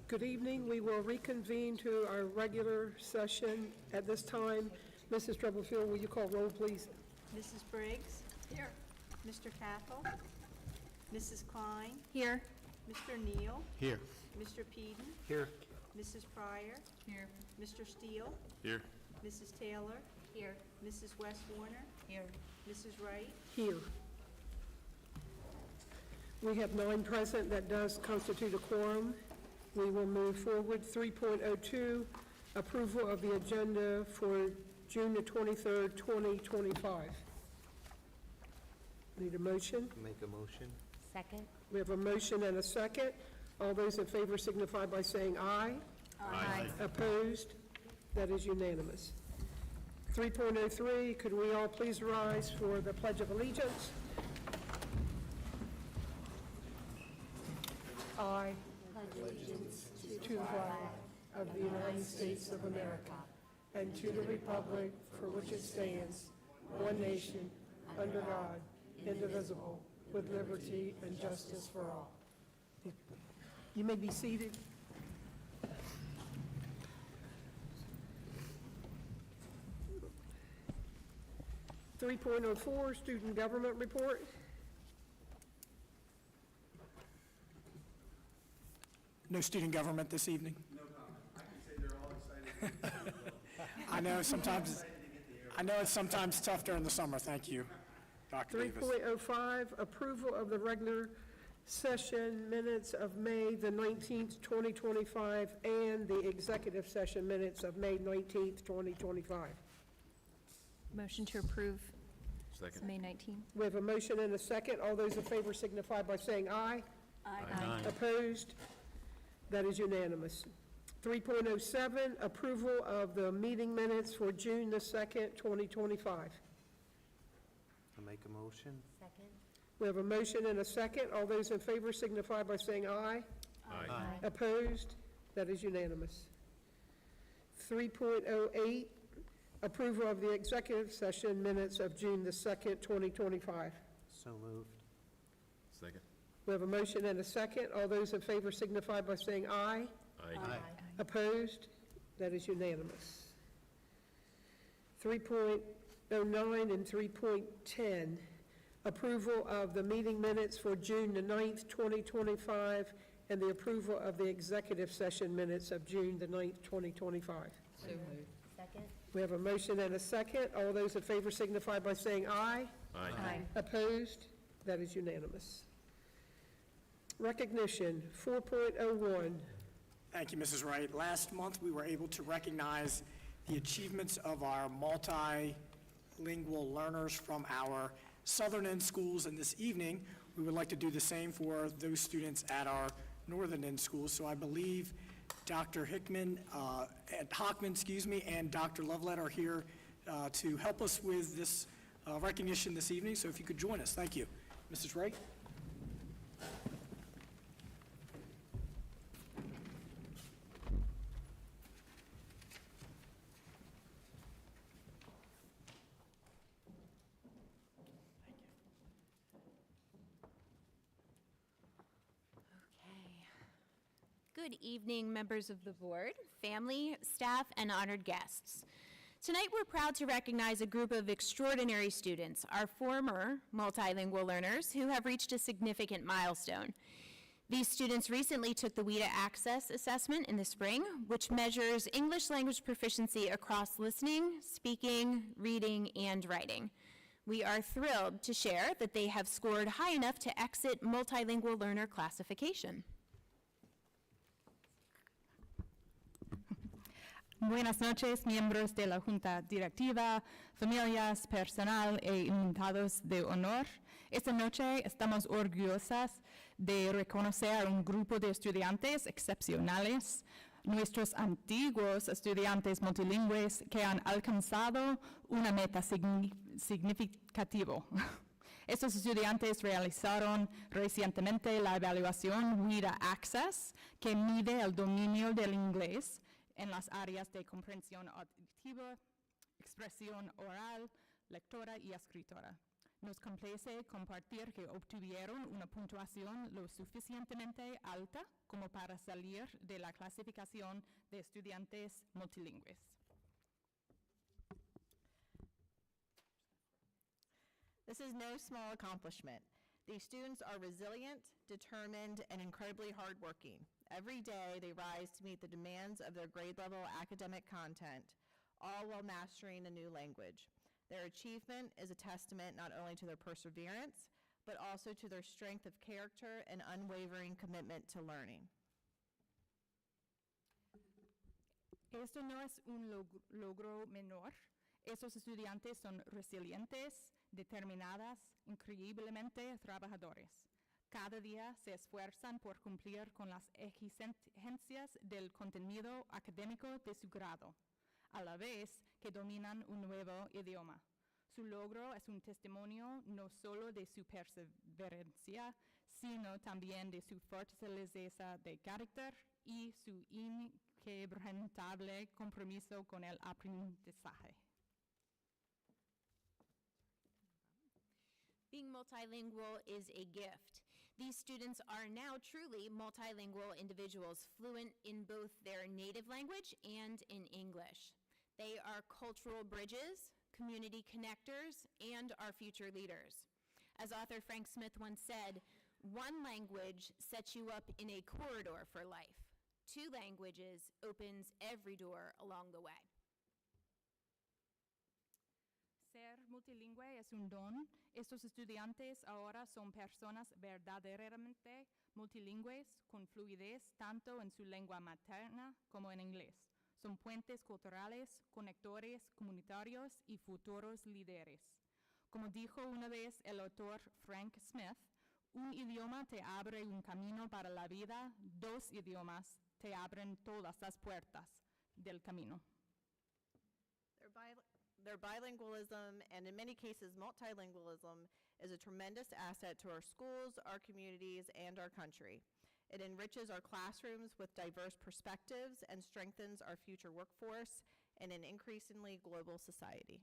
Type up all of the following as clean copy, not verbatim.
Good evening. We will reconvene to our regular session at this time. Mrs. Stubblefield, will you call roll, please? Mrs. Briggs? Here. Mr. Cathell? Mrs. Klein? Here. Mr. Neal? Here. Mr. Peden? Here. Mrs. Pryor? Here. Mr. Steele? Here. Mrs. Taylor? Here. Mrs. West Warner? Here. Mrs. Wright? Here. We have 9 present. That does constitute a quorum. We will move forward. 3.02, approval of the agenda for June the 23rd, 2025. Need a motion? Make a motion. Second. We have a motion and a second. All those in favor signify by saying aye. Aye. Opposed? That is unanimous. 3.03, could we all please rise for the Pledge of Allegiance? I pledge allegiance to the flag of the United States of America and to the republic for which it stands, one nation, under God, indivisible, with liberty and justice for all. You may be seated. .04, Student Government Report. No student government this evening. No comment. I can say they're all excited. I know it's sometimes tough during the summer. Thank you, Dr. Davis. 3.05, approval of the regular session minutes of May the 19th, 2025, and the executive session minutes of May 19th, 2025. Motion to approve. Second. May 19. We have a motion and a second. All those in favor signify by saying aye. Aye. Opposed? That is unanimous. 3.07, approval of the meeting minutes for June the 2nd, 2025. I'll make a motion. Second. We have a motion and a second. All those in favor signify by saying aye. Aye. Opposed? That is unanimous. 3.08, approval of the executive session minutes of June the 2nd, 2025. So moved. Second. We have a motion and a second. All those in favor signify by saying aye. Aye. Opposed? That is unanimous. 3.09 and 3.10, approval of the meeting minutes for June the 9th, 2025, and the approval of the executive session minutes of June the 9th, 2025. So moved. Second. We have a motion and a second. All those in favor signify by saying aye. Aye. Opposed? That is unanimous. Recognition, 4.01. Thank you, Mrs. Wright. Last month, we were able to recognize the achievements of our multilingual learners from our Southern End schools, and this evening, we would like to do the same for those students at our Northern End schools. So I believe Dr. Hockman, and Dr. Lovelet are here to help us with this recognition this evening. So if you could join us, thank you. Mrs. Wright? Good evening, members of the board, family, staff, and honored guests. Tonight, we're proud to recognize a group of extraordinary students, our former multilingual learners, who have reached a significant milestone. These students recently took the WIDA Access Assessment in the spring, which measures English language proficiency across listening, speaking, reading, and writing. We are thrilled to share that they have scored high enough to exit multilingual learner classification. Buenas noches, miembros de la Junta Directiva, familias, personal e invitados de honor. Esta noche estamos orgullosas de reconocer a un grupo de estudiantes excepcionales, nuestros antiguos estudiantes multilingües que han alcanzado una meta significativa. Estos estudiantes realizaron recientemente la evaluación WIDA Access, que mide el dominio del inglés en las áreas de comprensión auditiva, expresión oral, lectora y escritora. Nos complace compartir que obtuvieron una puntuación lo suficientemente alta como para salir de la clasificación de estudiantes multilingües. This is no small accomplishment. These students are resilient, determined, and incredibly hardworking. Every day, they rise to meet the demands of their grade-level academic content, all while mastering a new language. Their achievement is a testament not only to their perseverance, but also to their strength of character and unwavering commitment to learning. Esto no es un logro menor. Estos estudiantes son resilientes, determinadas, increíblemente trabajadores. Cada día se esfuerzan por cumplir con las exigencias del contenido académico de su grado, a la vez que dominan un nuevo idioma. Su logro es un testimonio no solo de su perseverancia, sino también de su fortaleza de carácter y su inquebrantable compromiso con el aprendizaje. Being multilingual is a gift. These students are now truly multilingual individuals, fluent in both their native language and in English. They are cultural bridges, community connectors, and our future leaders. As author Frank Smith once said, one language sets you up in a corridor for life. Two languages opens every door along the way. Ser multilingüe es un don. Estos estudiantes ahora son personas verdaderamente multilingües, con fluidez tanto en su lengua materna como en inglés. Son puentes culturales, conectores comunitarios y futuros líderes. Como dijo una vez el autor Frank Smith, un idioma te abre un camino para la vida, dos idiomas te abren todas las puertas del camino. Their bilingualism, and in many cases multilingualism, is a tremendous asset to our schools, our communities, and our country. It enriches our classrooms with diverse perspectives and strengthens our future workforce in an increasingly global society.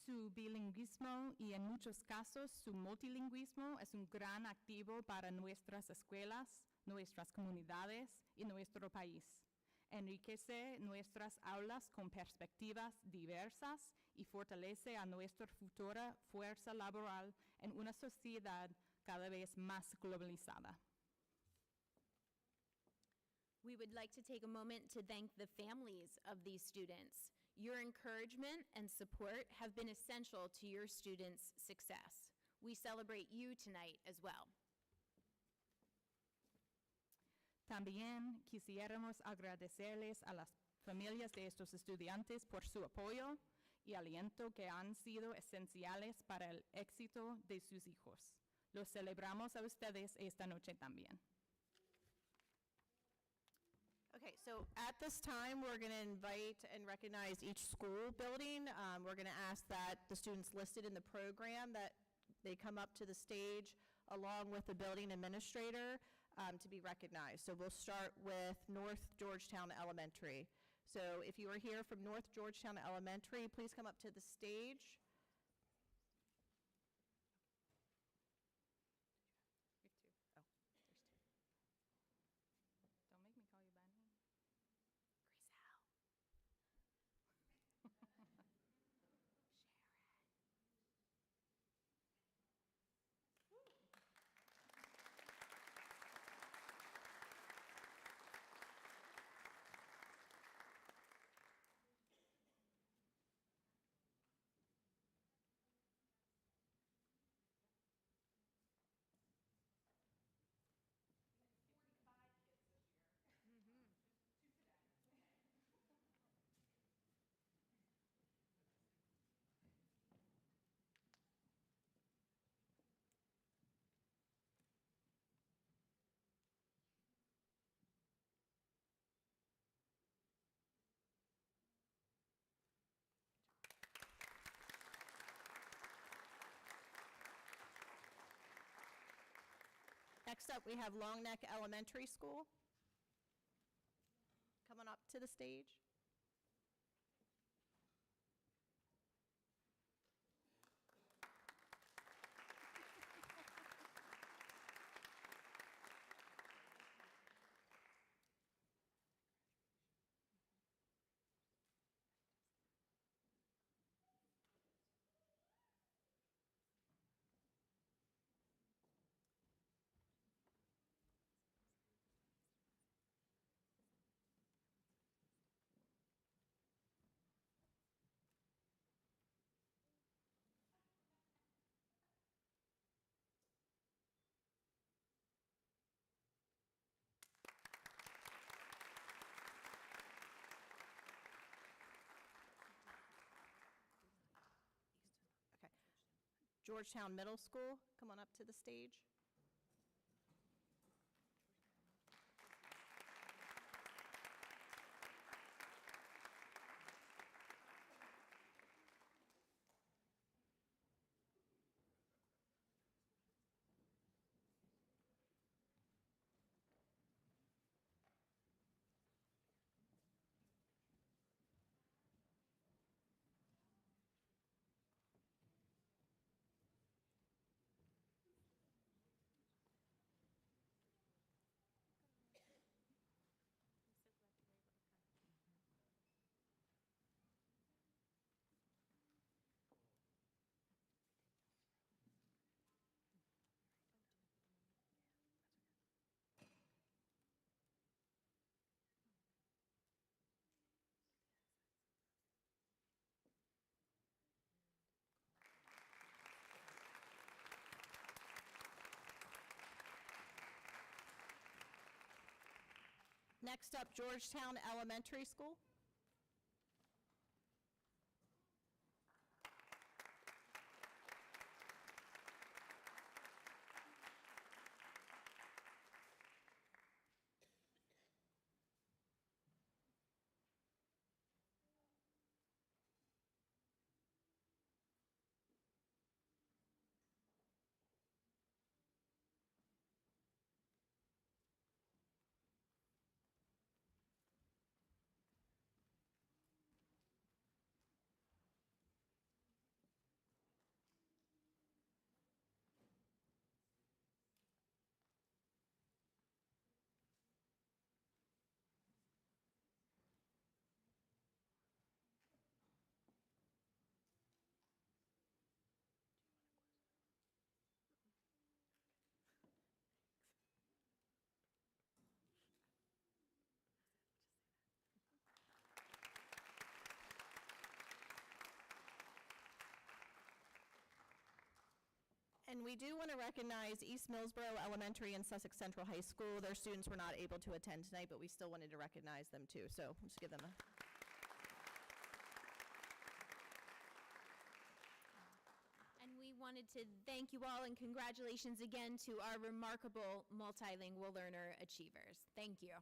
Su bilingüismo y en muchos casos su multilingüismo es un gran activo para nuestras escuelas, nuestras comunidades y nuestro país. Enriquece nuestras aulas con perspectivas diversas y fortalece a nuestra futura fuerza laboral en una sociedad cada vez más globalizada. We would like to take a moment to thank the families of these students. Your encouragement and support have been essential to your students' success. We celebrate you tonight as well. También quisiéramos agradecerles a las familias de estos estudiantes por su apoyo y aliento que han sido esenciales para el éxito de sus hijos. Los celebramos a ustedes esta noche también. Okay, so at this time, we're going to invite and recognize each school building. We're going to ask that the students listed in the program that they come up to the stage along with the building administrator to be recognized. So we'll start with North Georgetown Elementary. So if you are here from North Georgetown Elementary, please come up to the stage. You have two. Oh, there's two. Don't make me call you by name. Griselle. Sharon. Next up, we have Long Neck Elementary School. Coming up to the stage. Georgetown Middle School, come on up to the stage. Next up, Georgetown Elementary School. And we do want to recognize East Millsboro Elementary and Sussex Central High School. Their students were not able to attend tonight, but we still wanted to recognize them too. So let's give them a... And we wanted to thank you all and congratulations again to our remarkable multilingual learner achievers. Thank you.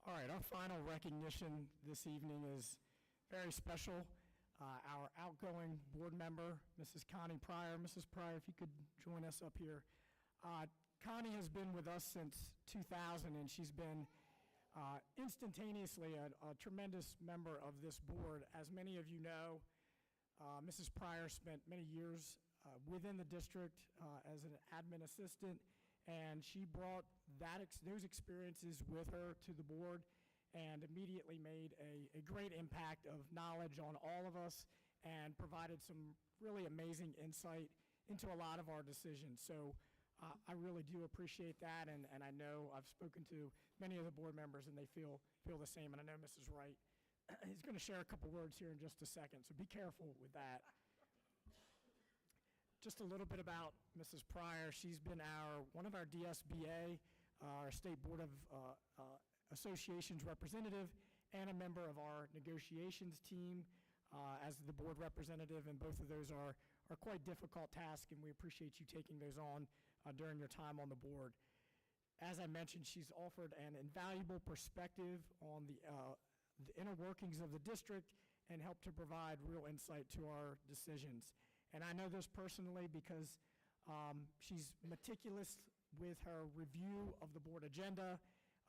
All right, our final recognition this evening is very special. Our outgoing board member, Mrs. Connie Pryor. Mrs. Pryor, if you could join us up here. Connie has been with us since 2000, and she's been instantaneously a tremendous member of this board. As many of you know, Mrs. Pryor spent many years within the district as an admin assistant, and she brought those experiences with her to the board and immediately made a great impact of knowledge on all of us and provided some really amazing insight into a lot of our decisions. So I really do appreciate that, and I know I've spoken to many of the board members and they feel the same, and I know Mrs. Wright is going to share a couple words here in just a second, so be careful with that. Just a little bit about Mrs. Pryor. She's been one of our DSBA, our State Board of Associations representative, and a member of our negotiations team as the board representative, and both of those are quite difficult tasks, and we appreciate you taking those on during your time on the board. As I mentioned, she's offered an invaluable perspective on the inner workings of the district and helped to provide real insight to our decisions. And I know this personally because she's meticulous with her review of the board agenda,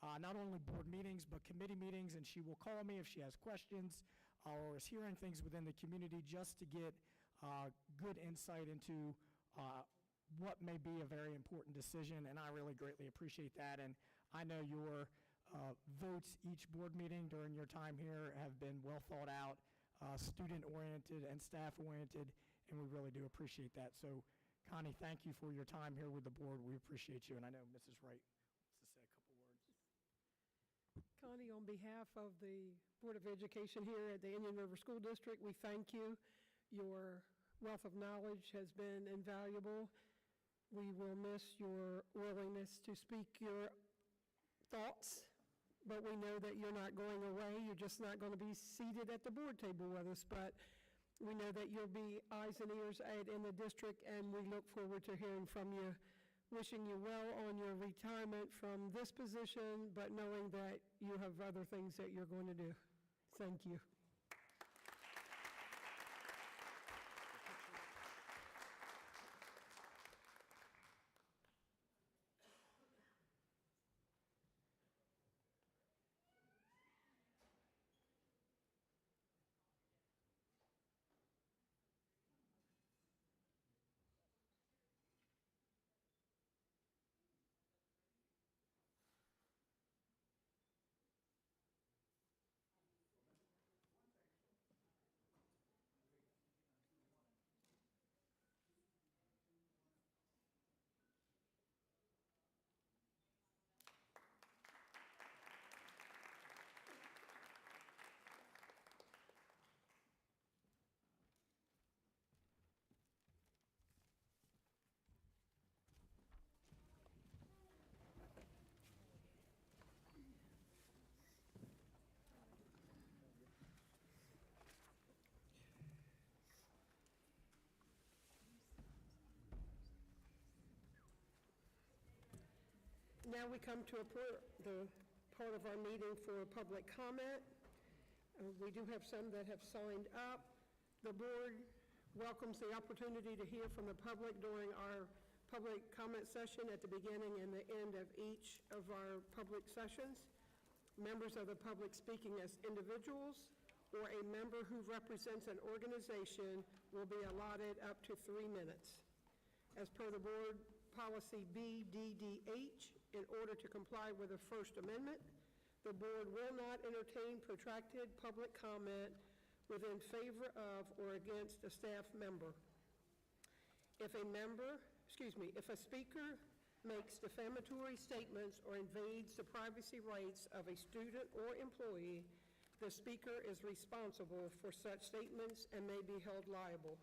not only board meetings, but committee meetings, and she will call me if she has questions or is hearing things within the community just to get good insight into what may be a very important decision, and I really greatly appreciate that. And I know your votes each board meeting during your time here have been well thought out, student-oriented and staff-oriented, and we really do appreciate that. So, Connie, thank you for your time here with the board. We appreciate you, and I know Mrs. Wright wants to say a couple words. Connie, on behalf of the Board of Education here at the Indian River School District, we thank you. Your wealth of knowledge has been invaluable. We will miss your willingness to speak your thoughts, but we know that you're not going away. You're just not going to be seated at the board table with us, but we know that you'll be eyes and ears out in the district, and we look forward to hearing from you. Wishing you well on your retirement from this position, but knowing that you have other things that you're going to do. Thank you. Now we come to the part of our meeting for public comment. We do have some that have signed up. The board welcomes the opportunity to hear from the public during our public comment session at the beginning and the end of each of our public sessions. Members of the public speaking as individuals or a member who represents an organization will be allotted up to 3 minutes. As per the board policy BDDH, in order to comply with the First Amendment, the board will not entertain protracted public comment within favor of or against a staff member. If a speaker makes defamatory statements or invades the privacy rights of a student or employee, the speaker is responsible for such statements and may be held liable.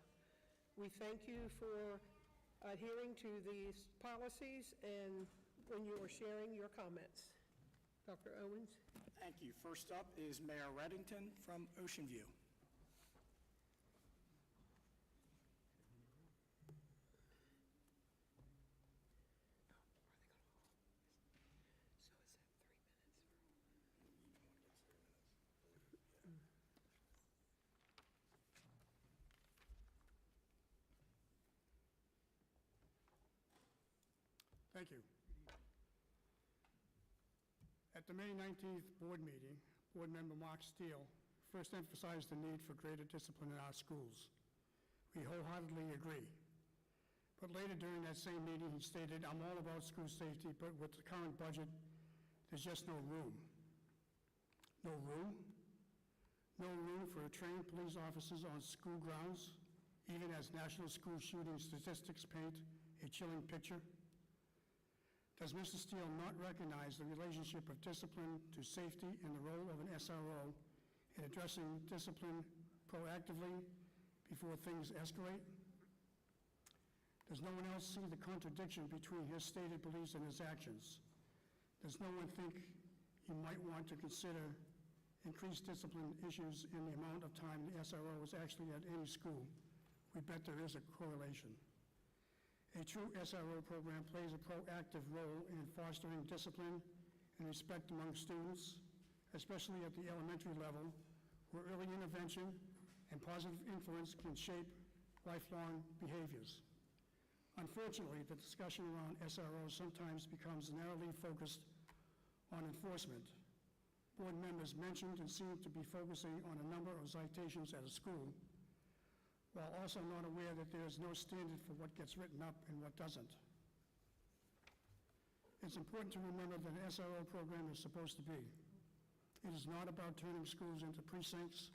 We thank you for adhering to these policies and when you are sharing your comments. Dr. Owens? Thank you. First up is Mayor Reddington from Ocean View. So is that 3 minutes? Thank you. At the May 19th board meeting, Board Member Mark Steele first emphasized the need for greater discipline in our schools. We wholeheartedly agree. But later during that same meeting, he stated, "I'm all about school safety, but with the current budget, there's just no room." No room? No room for trained police officers on school grounds, even as national school shooting statistics paint a chilling picture? Does Mr. Steele not recognize the relationship of discipline to safety and the role of an SRO in addressing discipline proactively before things escalate? Does no one else see the contradiction between his stated beliefs and his actions? Does no one think you might want to consider increased discipline issues in the amount of time the SRO is actually at any school? We bet there is a correlation. A true SRO program plays a proactive role in fostering discipline and respect among students, especially at the elementary level, where early intervention and positive influence can shape lifelong behaviors. Unfortunately, the discussion around SROs sometimes becomes narrowly focused on enforcement. Board members mentioned and seemed to be focusing on a number of citations at a school, while also not aware that there is no standard for what gets written up and what doesn't. It's important to remember that an SRO program is supposed to be. It is not about turning schools into precincts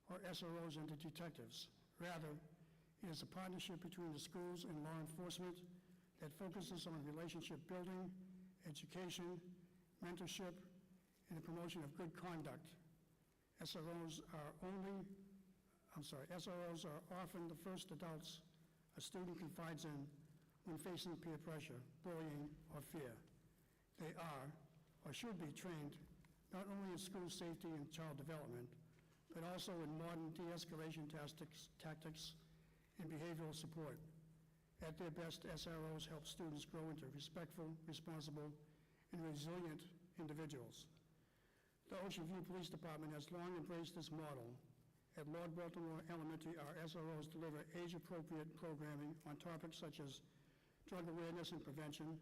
or SROs into detectives. Rather, it is a partnership between the schools and law enforcement that focuses on relationship building, education, mentorship, and the promotion of good conduct. SROs are often the first adults a student confides in when facing peer pressure, bullying, or fear. They are, or should be, trained not only in school safety and child development, but also in modern de-escalation tactics and behavioral support. At their best, SROs help students grow into respectful, responsible, and resilient individuals. The Ocean View Police Department has long embraced this model. At Lord Baltimore Elementary, our SROs deliver age-appropriate programming on topics such as drug awareness and prevention,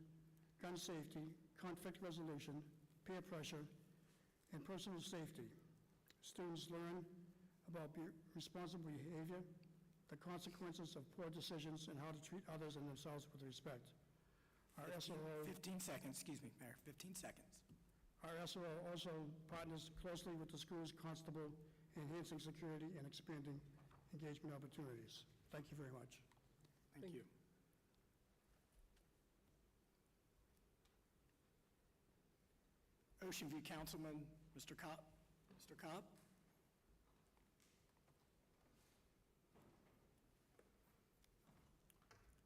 gun safety, conflict resolution, peer pressure, and personal safety. Students learn about responsible behavior, the consequences of poor decisions, and how to treat others and themselves with respect. Our SRO 15 seconds, excuse me, Mayor, 15 seconds. Our SRO also partners closely with the school's constable, enhancing security and expanding engagement opportunities. Thank you very much. Thank you. Ocean View Councilman, Mr. Cobb. Mr. Cobb?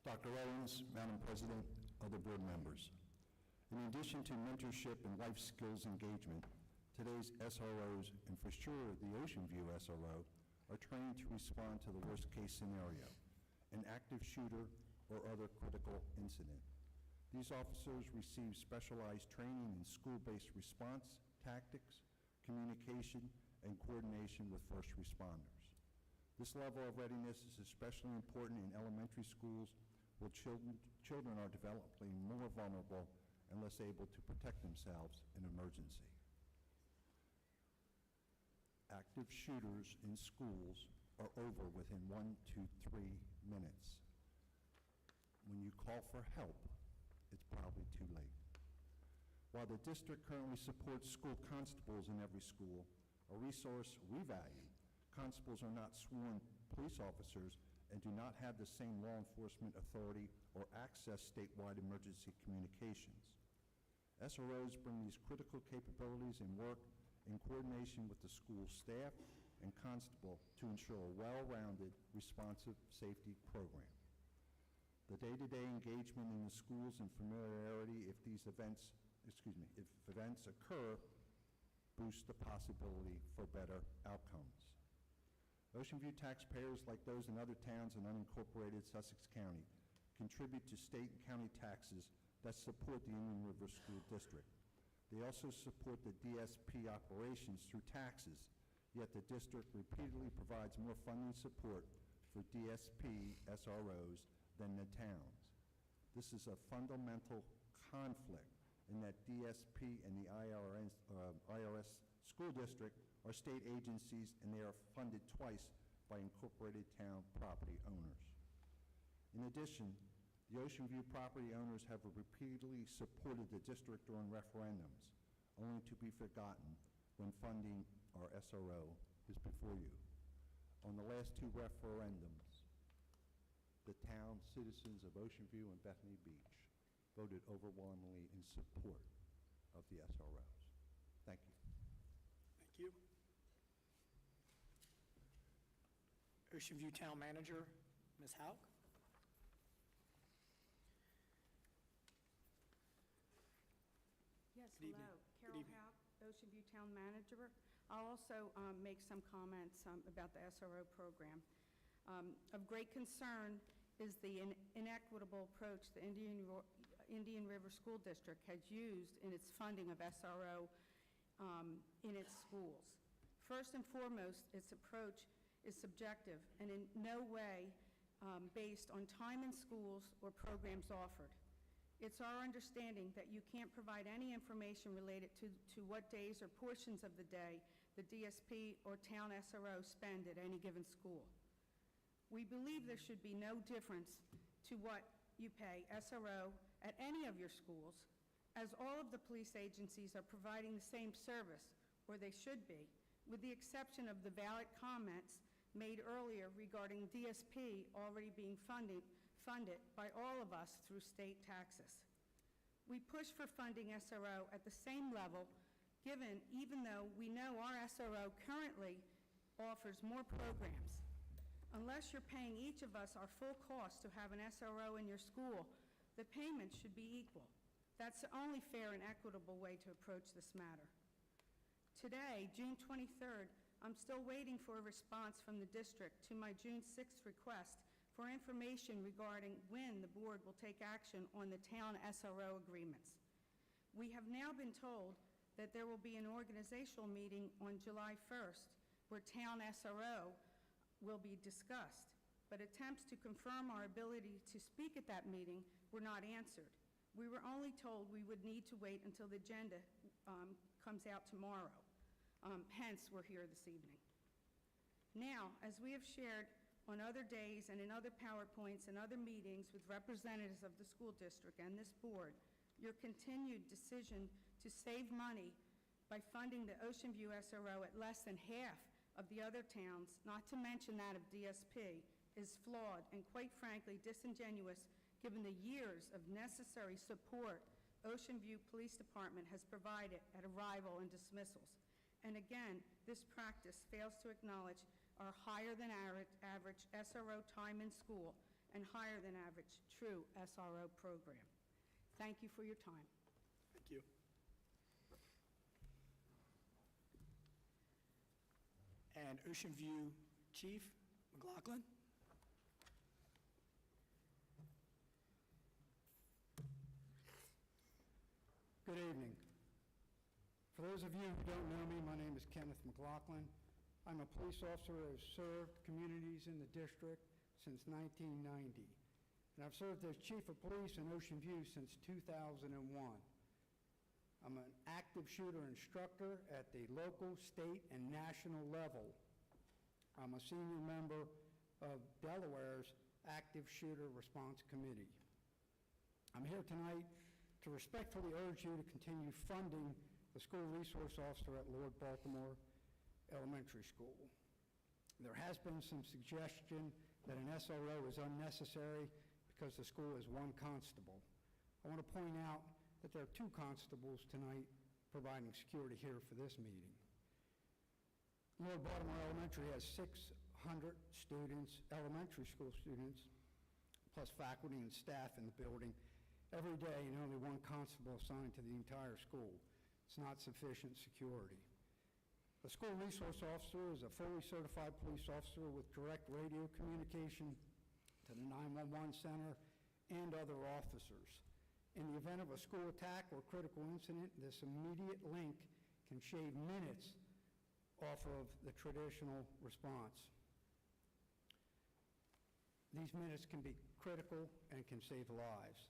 Dr. Owens, Madam President, other board members. In addition to mentorship and life skills engagement, today's SROs, and for sure the Ocean View SRO, are trained to respond to the worst-case scenario, an active shooter or other critical incident. These officers receive specialized training in school-based response, tactics, communication, and coordination with first responders. This level of readiness is especially important in elementary schools where children are developing more vulnerable and less able to protect themselves in emergency. Active shooters in schools are over within 1 to 3 minutes. When you call for help, it's probably too late. While the district currently supports school constables in every school, a resource we value, constables are not sworn police officers and do not have the same law enforcement authority or access statewide emergency communications. SROs bring these critical capabilities and work in coordination with the school staff and constable to ensure a well-rounded, responsive safety program. The day-to-day engagement in the schools and familiarity if events occur boosts the possibility for better outcomes. Ocean View taxpayers, like those in other towns in unincorporated Sussex County, contribute to state and county taxes that support the Indian River School District. They also support the DSP operations through taxes, yet the district repeatedly provides more funding support for DSP SROs than the towns. This is a fundamental conflict in that DSP and the IRS school district are state agencies, and they are funded twice by incorporated town property owners. In addition, the Ocean View property owners have repeatedly supported the district during referendums, only to be forgotten when funding our SRO is before you. On the last 2 referendums, the town citizens of Ocean View and Bethany Beach voted overwhelmingly in support of the SROs. Thank you. Thank you. Ocean View Town Manager, Ms. Hauk. Yes, Good evening. hello. Good Carol evening. Hauck, Ocean View Town Manager. I'll also make some comments about the SRO program. Of great concern is the inequitable approach the Indian River School District has used in its funding of SRO in its schools. First and foremost, its approach is subjective and in no way based on time in schools or programs offered. It's our understanding that you can't provide any information related to what days or portions of the day the DSP or town SRO spend at any given school. We believe there should be no difference to what you pay SRO at any of your schools, as all of the police agencies are providing the same service, or they should be, with the exception of the valid comments made earlier regarding DSP already being funded by all of us through state taxes. We push for funding SRO at the same level even though we know our SRO currently offers more programs. Unless you're paying each of us our full cost to have an SRO in your school, the payments should be equal. That's the only fair and equitable way to approach this matter. Today, June 23rd, I'm still waiting for a response from the district to my June 6th request for information regarding when the board will take action on the town SRO agreements. We have now been told that there will be an organizational meeting on July 1st where town SRO will be discussed, but attempts to confirm our ability to speak at that meeting were not answered. We were only told we would need to wait until the agenda comes out tomorrow. Hence, we're here this evening. Now, as we have shared on other days and in other PowerPoints and other meetings with representatives of the school district and this board, your continued decision to save money by funding the Ocean View SRO at less than half of the other towns, not to mention that of DSP, is flawed and quite frankly disingenuous given the years of necessary support Ocean View Police Department has provided at arrival and dismissals. And again, this practice fails to acknowledge our higher than average SRO time in school and higher than average true SRO program. Thank you for your time. Thank you. And Ocean View Chief McLaughlin. Good evening. For those of you who don't know me, my name is Kenneth McLaughlin. I'm a police officer who has served communities in the district since 1990. And I've served as Chief of Police in Ocean View since 2001. I'm an active shooter instructor at the local, state, and national level. I'm a senior member of Delaware's Active Shooter Response Committee. I'm here tonight to respectfully urge you to continue funding the school resource officer at Lord Baltimore Elementary School. There has been some suggestion that an SRO is unnecessary because the school is one constable. I want to point out that there are two constables tonight providing security here for this meeting. Lord Baltimore Elementary has 600 students, elementary school students, plus faculty and staff in the building every day, and only one constable assigned to the entire school. It's not sufficient security. The school resource officer is a fully certified police officer with direct radio communication to the 911 center and other officers. In the event of a school attack or critical incident, this immediate link can shave minutes off of the traditional response. These minutes can be critical and can save lives.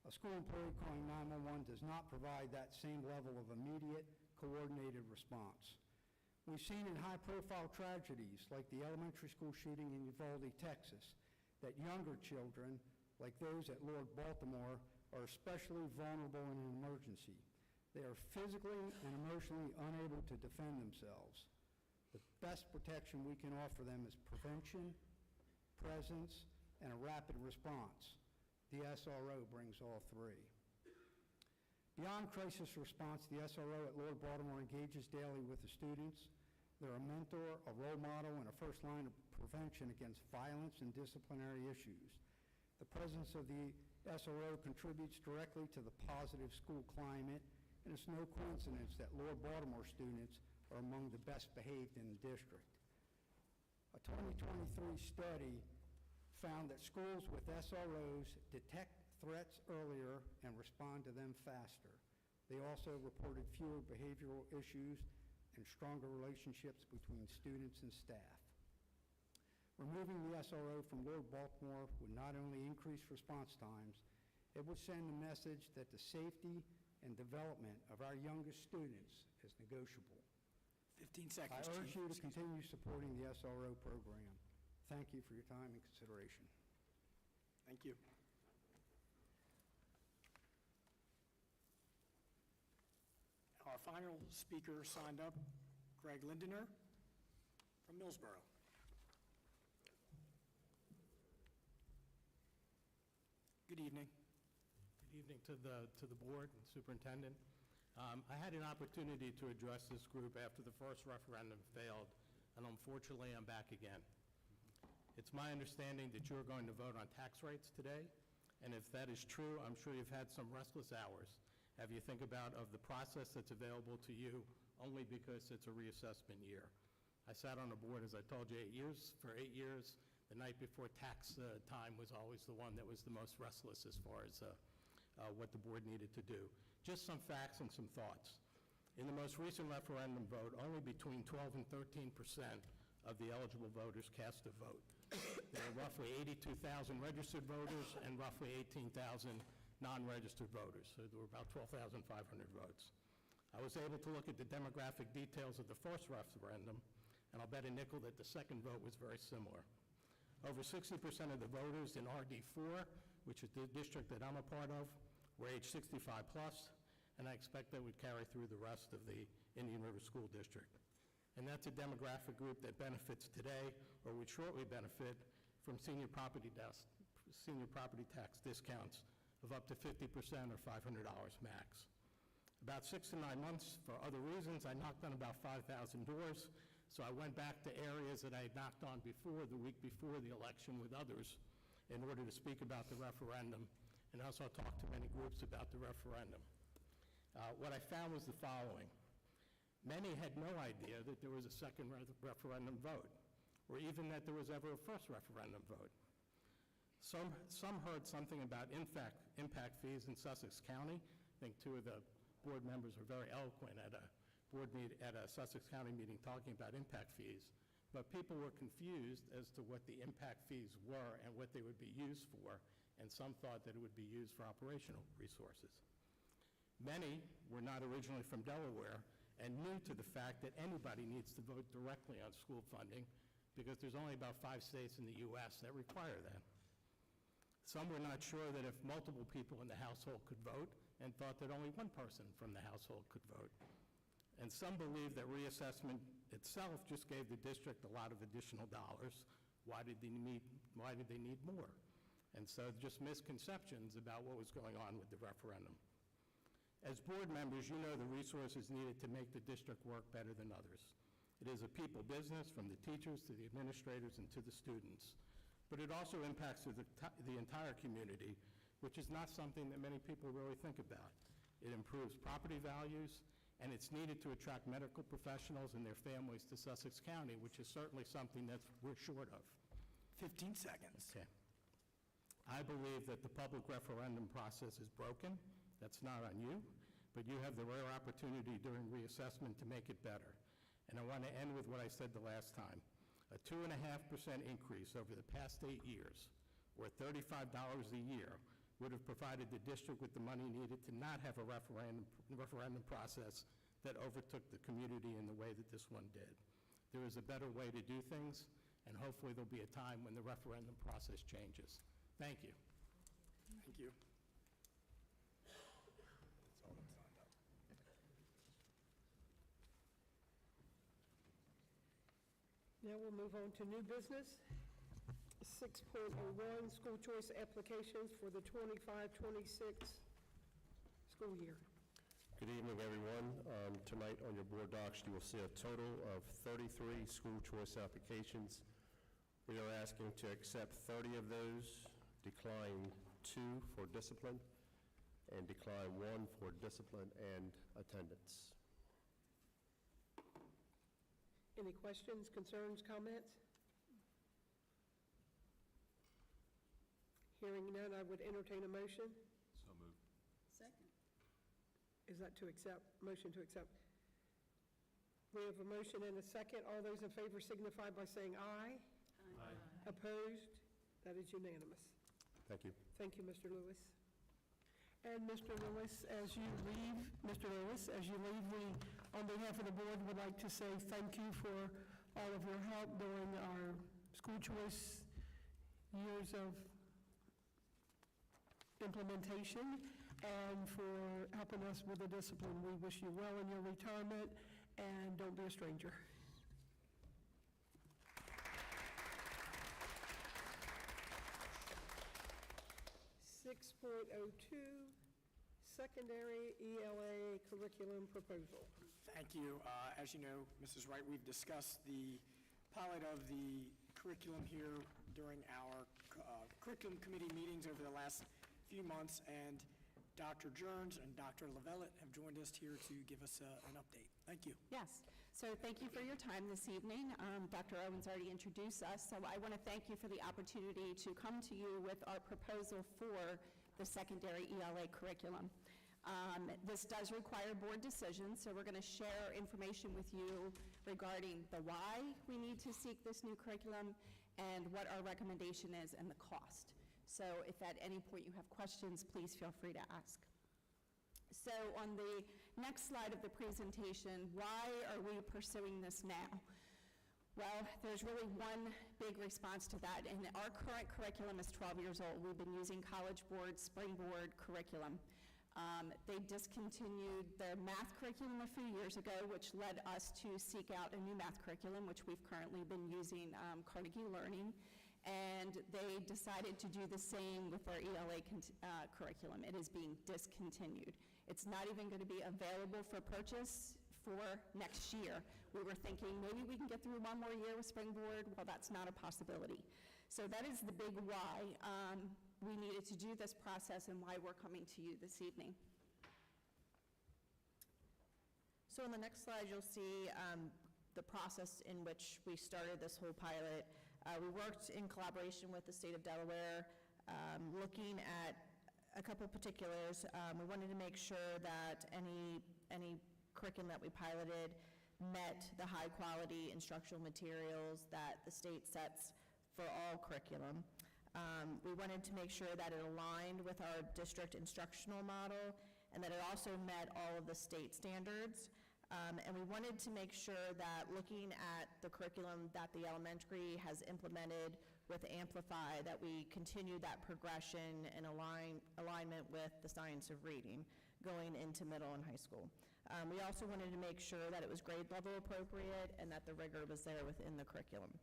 A school employee calling 911 does not provide that same level of immediate, coordinated response. We've seen in high-profile tragedies like the elementary school shooting in Uvalde, Texas, that younger children, like those at Lord Baltimore, are especially vulnerable in an emergency. They are physically and emotionally unable to defend themselves. The best protection we can offer them is prevention, presence, and a rapid response. The SRO brings all three. Beyond crisis response, the SRO at Lord Baltimore engages daily with the students. They're a mentor, a role model, and a first line of prevention against violence and disciplinary issues. The presence of the SRO contributes directly to the positive school climate, and it's no coincidence that Lord Baltimore students are among the best behaved in the district. A 2023 study found that schools with SROs detect threats earlier and respond to them faster. They also reported fewer behavioral issues and stronger relationships between students and staff. Removing the SRO from Lord Baltimore would not only increase response times, it would send a message that the safety and development of our youngest students is negotiable. 15 seconds, I urge Chief. you to continue supporting the SRO program. Thank you for your time and consideration. Thank you. Our final speaker signed up, Greg Lindener from Millsboro. Good evening. Good evening to the board and superintendent. I had an opportunity to address this group after the first referendum failed, and unfortunately, I'm back again. It's my understanding that you're going to vote on tax rates today, and if that is true, I'm sure you've had some restless hours. Have you think about of the process that's available to you only because it's a reassessment year? I sat on a board, as I told you, 8 years. For 8 years, the night before tax time was always the one that was the most restless as far as what the board needed to do. Just some facts and some thoughts. In the most recent referendum vote, only between 12 and 13% of the eligible voters cast a vote. There were roughly 82,000 registered voters and roughly 18,000 non-registered voters. So there were about 12,500 votes. I was able to look at the demographic details of the first referendum, and I'll bet a nickel that the second vote was very similar. Over 60% of the voters in RD4, which is the district that I'm a part of, were age 65 plus, and I expect that would carry through the rest of the Indian River School District. And that's a demographic group that benefits today, or would shortly benefit, from senior property tax discounts of up to 50% or $500 max. About 6 to 9 months, for other reasons, I knocked on about 5,000 doors, so I went back to areas that I had knocked on before, the week before the election with others, in order to speak about the referendum, and also talk to many groups about the referendum. What I found was the following. Many had no idea that there was a second referendum vote, or even that there was ever a first referendum vote. Some heard something about impact fees in Sussex County. I think two of the board members were very eloquent at a Sussex County meeting talking about impact fees, but people were confused as to what the impact fees were and what they would be used for, and some thought that it would be used for operational resources. Many were not originally from Delaware and new to the fact that anybody needs to vote directly on school funding because there's only about 5 states in the U.S. that require that. Some were not sure that if multiple people in the household could vote and thought that only one person from the household could vote. And some believed that reassessment itself just gave the district a lot of additional dollars. Why did they need more? And so just misconceptions about what was going on with the referendum. As board members, you know the resources needed to make the district work better than others. It is a people business, from the teachers to the administrators and to the students. But it also impacts the entire community, which is not something that many people really think about. It improves property values, and it's needed to attract medical professionals and their families to Sussex County, which is certainly something that we're short of. 15 seconds. Okay. I believe that the public referendum process is broken. That's not on you, but you have the rare opportunity during reassessment to make it better. And I want to end with what I said the last time. A 2.5% increase over the past 8 years, or $35 a year, would have provided the district with the money needed to not have a referendum process that overtook the community in the way that this one did. There is a better way to do things, and hopefully there'll be a time when the referendum process changes. Thank you. Thank you. Now we'll move on to new business. 6.01, school choice applications for the 25-26 school year. Good evening, everyone. Tonight on your board docs, you will see a total of 33 school choice applications. We are asking to accept 30 of those, decline 2 for discipline, and decline 1 for discipline and attendance. Any questions, concerns, comments? Hearing none, I would entertain a motion. So moved. Second. Is that to accept? Motion to accept. We have a motion and a second. All those in favor signify by saying aye. Aye. Opposed? That is unanimous. Thank you. Thank you, Mr. Lewis. And Mr. Lewis, as you leave, we, on behalf of the board, would like to say thank you for all of your help during our school choice years of implementation and for helping us with the discipline. We wish you well in your retirement, and don't be a stranger. .02, secondary ELA curriculum curriculum proposal. Thank you. As you know, Mrs. Wright, we've discussed the pilot of the curriculum here during our curriculum committee meetings over the last few months, and Dr. Jones and Dr. Lavellette have joined us here to give us an update. Thank you. Yes, so thank you for your time this evening. Dr. Owens already introduced us, so I want to thank you for the opportunity to come to you with our proposal for the secondary ELA curriculum. This does require board decisions, so we're going to share information with you regarding the why we need to seek this new curriculum and what our recommendation is and the cost. So if at any point you have questions, please feel free to ask. So on the next slide of the presentation, why are we pursuing this now? Well, there's really one big response to that, and our current curriculum is 12 years old. We've been using College Board Springboard curriculum. They discontinued their math curriculum a few years ago, which led us to seek out a new math curriculum, which we've currently been using Carnegie Learning, and they decided to do the same with their ELA curriculum. It is being discontinued. It's not even going to be available for purchase for next year. We were thinking maybe we can get through one more year with Springboard. Well, that's not a possibility. So that is the big why we needed to do this process and why we're coming to you this evening. So on the next slide, you'll see the process in which we started this whole pilot. We worked in collaboration with the state of Delaware, looking at a couple particulars. We wanted to make sure that any curriculum that we piloted met the high-quality instructional materials that the state sets for all curriculum. We wanted to make sure that it aligned with our district instructional model and that it also met all of the state standards. And we wanted to make sure that looking at the curriculum that the elementary has implemented with Amplify, that we continue that progression and alignment with the science of reading going into middle and high school. We also wanted to make sure that it was grade level appropriate and that the rigor was there within the curriculum.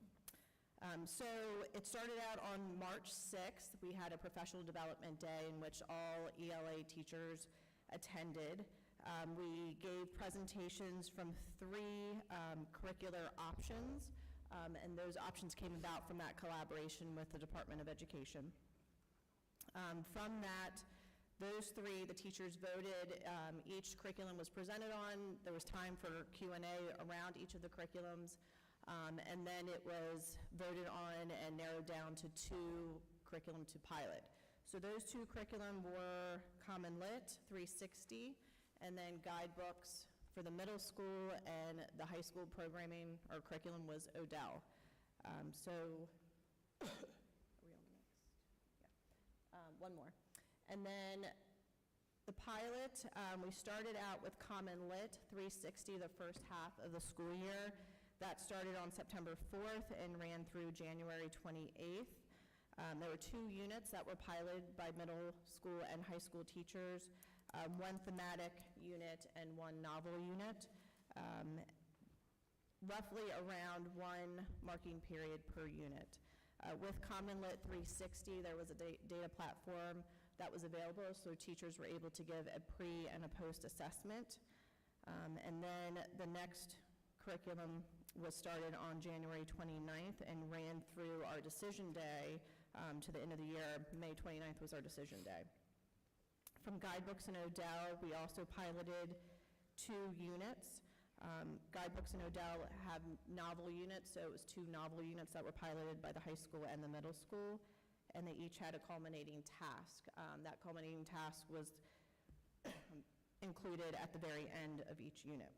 So it started out on March 6th. We had a professional development day in which all ELA teachers attended. We gave presentations from 3 curricular options, and those options came about from that collaboration with the Department of Education. From that, those 3, the teachers voted. Each curriculum was presented on. There was time for Q&A around each of the curriculums, and then it was voted on and narrowed down to 2 curriculum to pilot. So those 2 curriculum were Common Lit 360, and then guidebooks for the middle school, and the high school programming or curriculum was Odell. Are we on the next? Yeah. One more. And then the pilot, we started out with Common Lit 360 the first half of the school year. That started on September 4th and ran through January 28th. There were 2 units that were piloted by middle school and high school teachers, 1 thematic unit and 1 novel unit, roughly around 1 marking period per unit. With Common Lit 360, there was a data platform that was available, so teachers were able to give a pre and a post assessment. And then the next curriculum was started on January 29th and ran through our decision day to the end of the year. May 29th was our decision day. From Guidebooks and Odell, we also piloted 2 units. Guidebooks and Odell have novel units, so it was 2 novel units that were piloted by the high school and the middle school, and they each had a culminating task. That culminating task was included at the very end of each unit.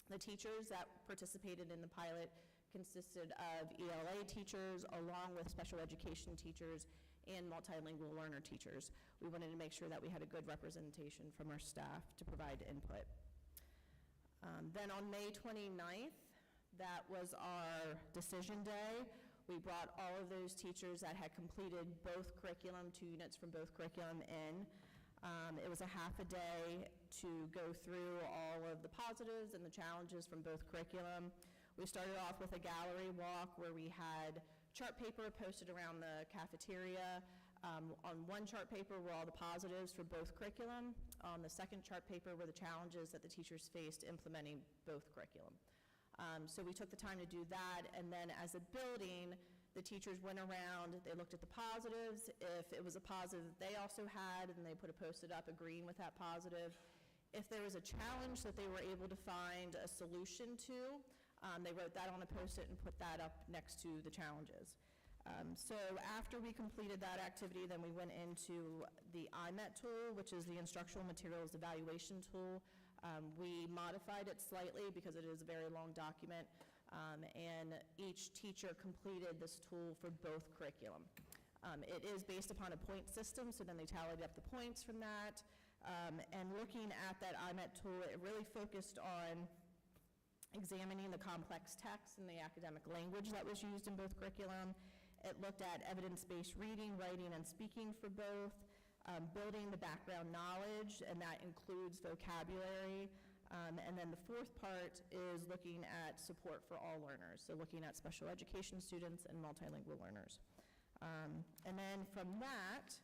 The teachers that participated in the pilot consisted of ELA teachers along with special education teachers and multilingual learner teachers. We wanted to make sure that we had a good representation from our staff to provide input. Then on May 29th, that was our decision day. We brought all of those teachers that had completed both curriculum, 2 units from both curriculum in. It was a half a day to go through all of the positives and the challenges from both curriculum. We started off with a gallery walk where we had chart paper posted around the cafeteria On one chart paper were all the positives for both curriculum. On the second chart paper were the challenges that the teachers faced implementing both curriculum. So we took the time to do that, and then as a building, the teachers went around, they looked at the positives. If it was a positive that they also had, and they put a Post-it up agreeing with that positive. If there was a challenge that they were able to find a solution to, they wrote that on a Post-it and put that up next to the challenges. So after we completed that activity, then we went into the IMET tool, which is the Instructional Materials Evaluation tool. We modified it slightly because it is a very long document, and each teacher completed this tool for both curriculum. It is based upon a point system, so then they tallied up the points from that. And looking at that IMET tool, it really focused on examining the complex text and the academic language that was used in both curriculum. It looked at evidence-based reading, writing, and speaking for both, building the background knowledge, and that includes vocabulary. And then the fourth part is looking at support for all learners, so looking at special education students and multilingual learners. And then from that,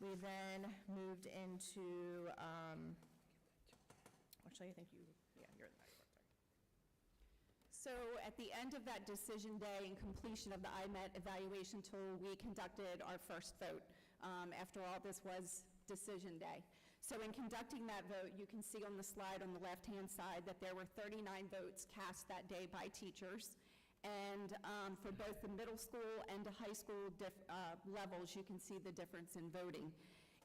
we then moved into, actually, I think you're in the next one. So at the end of that decision day and completion of the IMET evaluation tool, we conducted our first vote. After all, this was decision day. So in conducting that vote, you can see on the slide on the left-hand side that there were 39 votes cast that day by teachers. And for both the middle school and the high school levels, you can see the difference in voting.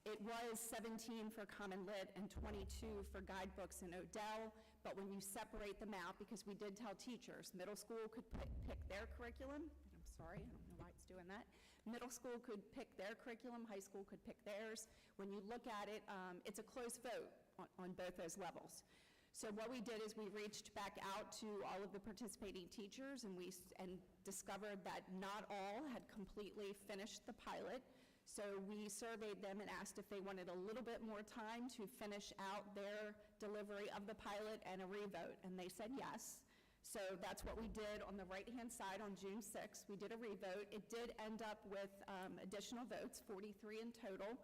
It was 17 for Common Lit and 22 for guidebooks and Odell, but when you separate them out, because we did tell teachers, middle school could pick their curriculum. I'm sorry, I don't know why it's doing that. Middle school could pick their curriculum, high school could pick theirs. When you look at it, it's a close vote on both those levels. So what we did is we reached back out to all of the participating teachers and discovered that not all had completely finished the pilot. So we surveyed them and asked if they wanted a little bit more time to finish out their delivery of the pilot and a revote, and they said yes. So that's what we did on the right-hand side on June 6th. We did a revote. It did end up with additional votes, 43 in total.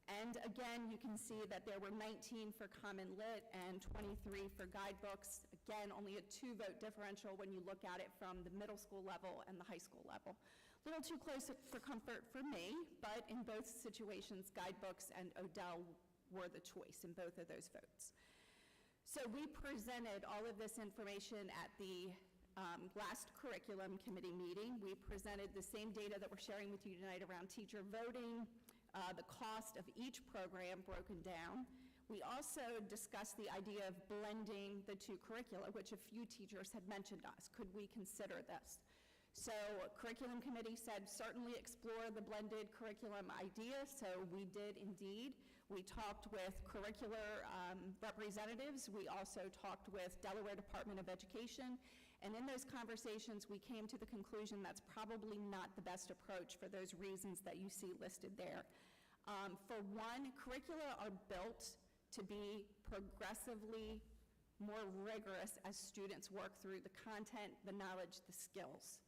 And again, you can see that there were 19 for Common Lit and 23 for guidebooks. Again, only a 2-vote differential when you look at it from the middle school level and the high school level. A little too close for comfort for me, but in both situations, guidebooks and Odell were the choice in both of those votes. So we presented all of this information at the last curriculum committee meeting. We presented the same data that we're sharing with you tonight around teacher voting, the cost of each program broken down. We also discussed the idea of blending the two curricula, which a few teachers had mentioned to us. Could we consider this? So curriculum committee said certainly explore the blended curriculum idea, so we did indeed. We talked with curricular representatives. We also talked with Delaware Department of Education, and in those conversations we came to the conclusion that's probably not the best approach for those reasons that you see listed there. For one, curricula are built to be progressively more rigorous as students work through the content, the knowledge, the skills.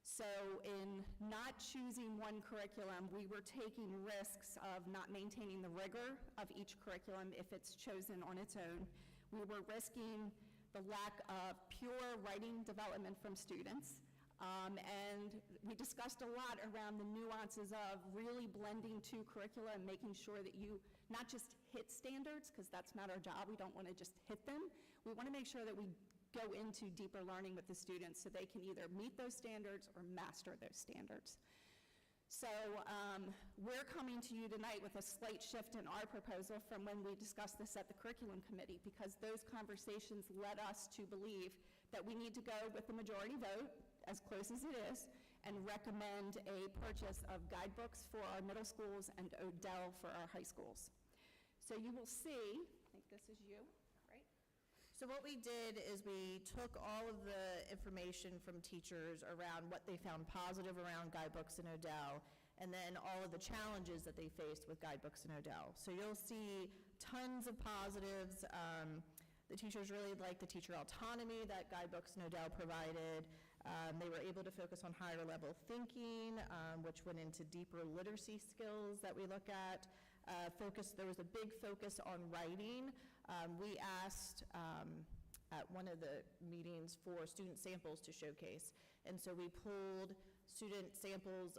So in not choosing one curriculum, we were taking risks of not maintaining the rigor of each curriculum if it's chosen on its own. We were risking the lack of pure writing development from students. And we discussed a lot around the nuances of really blending two curricula and making sure that you not just hit standards, because that's not our job. We don't want to just hit them. We want to make sure that we go into deeper learning with the students so they can either meet those standards or master those standards. So we're coming to you tonight with a slight shift in our proposal from when we discussed this at the curriculum committee, because those conversations led us to believe that we need to go with the majority vote, as close as it is, and recommend a purchase of guidebooks for our middle schools and Odell for our high schools. So you will see, I think this is you, right? So what we did is we took all of the information from teachers around what they found positive around guidebooks and Odell, and then all of the challenges that they faced with guidebooks and Odell. So you'll see tons of positives. The teachers really liked the teacher autonomy that guidebooks and Odell provided. They were able to focus on higher level thinking, which went into deeper literacy skills that we look at. There was a big focus on writing. We asked at one of the meetings for student samples to showcase. And so we pulled student samples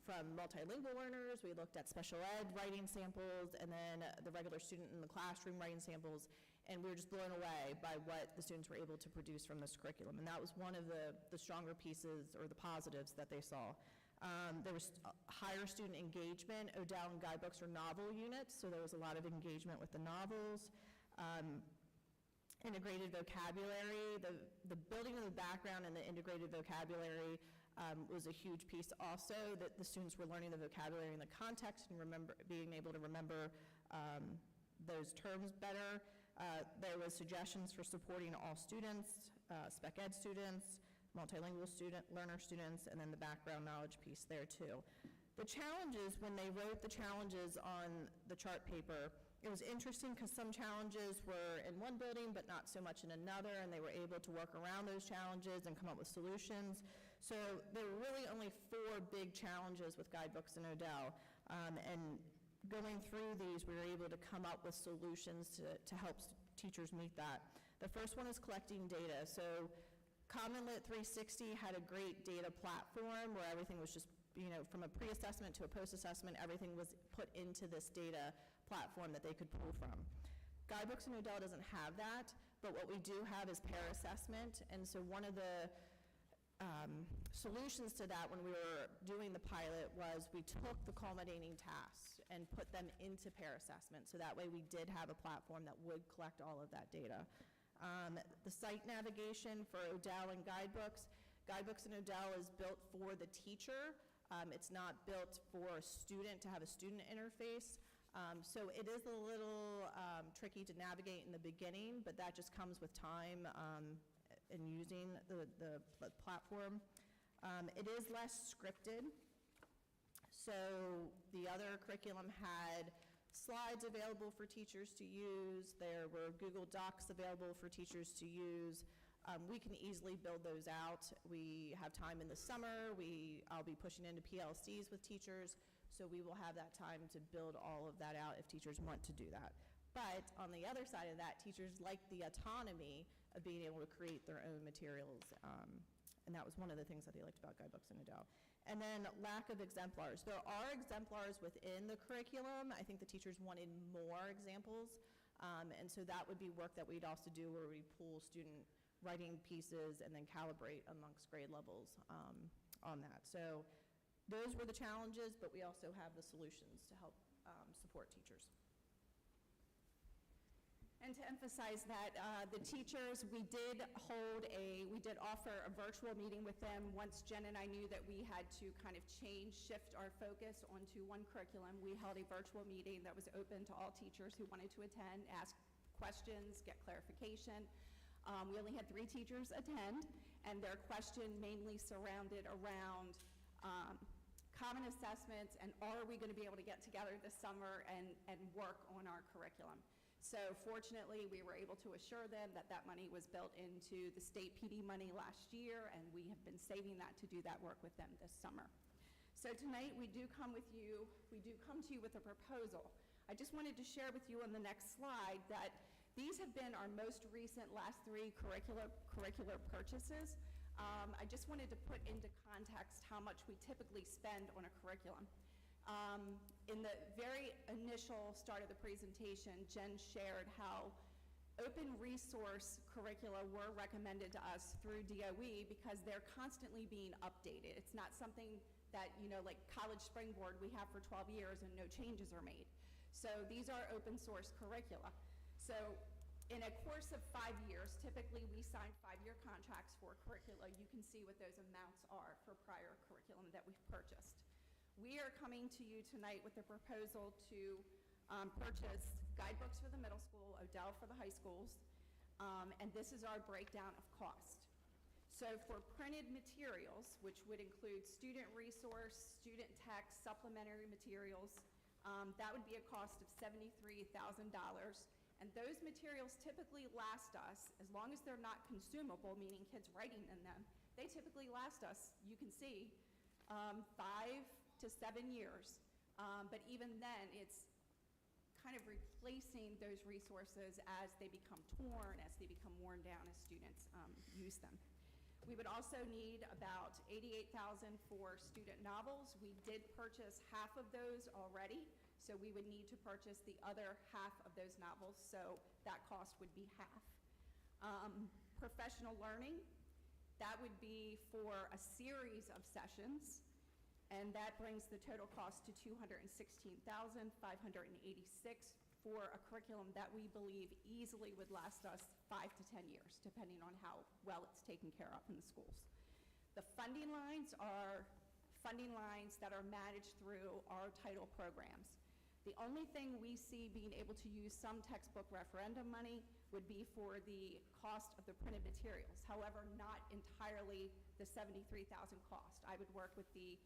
from multilingual learners, we looked at special ed writing samples, and then the regular student in the classroom writing samples, and we were just blown away by what the students were able to produce from this curriculum. And that was one of the stronger pieces, or the positives, that they saw. There was higher student engagement. Odell and guidebooks are novel units, so there was a lot of engagement with the novels. Integrated vocabulary, the building of the background and the integrated vocabulary was a huge piece also, that the students were learning the vocabulary in the context and being able to remember those terms better. There was suggestions for supporting all students, spec ed students, multilingual learner students, and then the background knowledge piece there too. The challenges, when they wrote the challenges on the chart paper, it was interesting because some challenges were in one building but not so much in another, and they were able to work around those challenges and come up with solutions. So there were really only 4 big challenges with guidebooks in Odell, and going through these, we were able to come up with solutions to help teachers meet that. The first one is collecting data. So Common Lit 360 had a great data platform where everything was just, from a pre-assessment to a post-assessment, everything was put into this data platform that they could pull from. Guidebooks in Odell doesn't have that, but what we do have is pair assessment, and so one of the solutions to that when we were doing the pilot was we took the culminating tasks and put them into pair assessment, so that way we did have a platform that would collect all of that data. The site navigation for Odell and guidebooks in Odell is built for the teacher. It's not built for a student to have a student interface. So it is a little tricky to navigate in the beginning, but that just comes with time and using the platform. It is less scripted. So the other curriculum had slides available for teachers to use. There were Google Docs available for teachers to use. We can easily build those out. We have time in the summer. I'll be pushing into PLCs with teachers, so we will have that time to build all of that out if teachers want to do that. But on the other side of that, teachers like the autonomy of being able to create their own materials, and that was one of the things that they liked about guidebooks in Odell. And then lack of exemplars. There are exemplars within the curriculum. I think the teachers wanted more examples, and so that would be work that we'd also do where we pull student writing pieces and then calibrate amongst grade levels on that. So those were the challenges, but we also have the solutions to help support teachers. And to emphasize that, the teachers, we did offer a virtual meeting with them once Jen and I knew that we had to kind of shift our focus onto one curriculum. We held a virtual meeting that was open to all teachers who wanted to attend, ask questions, get clarification. We only had 3 teachers attend, and their question mainly surrounded around common assessments and are we going to be able to get together this summer and work on our curriculum. So fortunately, we were able to assure them that that money was built into the state PD money last year, and we have been saving that to do that work with them this summer. So tonight, we do come to you with a proposal. I just wanted to share with you on the next slide that these have been our most recent last 3 curricular purchases. I just wanted to put into context how much we typically spend on a curriculum. In the very initial start of the presentation, Jen shared how open resource curricula were recommended to us through DOE because they're constantly being updated. It's not something that, like College Springboard we have for 12 years and no changes are made. So these are open source curricula. So in a course of 5 years, typically we sign 5-year contracts for curricula. You can see what those amounts are for prior curriculum that we've purchased. We are coming to you tonight with a proposal to purchase guidebooks for the middle school, Odell for the high schools, and this is our breakdown of cost. So for printed materials, which would include student resource, student text, supplementary materials, that would be a cost of $73,000. And those materials typically last us, as long as they're not consumable, meaning kids writing in them, they typically last us, you can see, 5 to 7 years. But even then, it's kind of replacing those resources as they become torn, as they become worn down, as students use them. We would also need about $88,000 for student novels. We did purchase half of those already, so we would need to purchase the other half of those novels, so that cost would be half. Professional learning, that would be for a series of sessions, and that brings the total cost to $216,586 for a curriculum that we believe easily would last us 5 to 10 years, depending on how well it's taken care of in the schools. The funding lines are funding lines that are managed through our title programs. The only thing we see being able to use some textbook referendum money would be for the cost of the printed materials. However, not entirely the $73,000 cost. I would work with the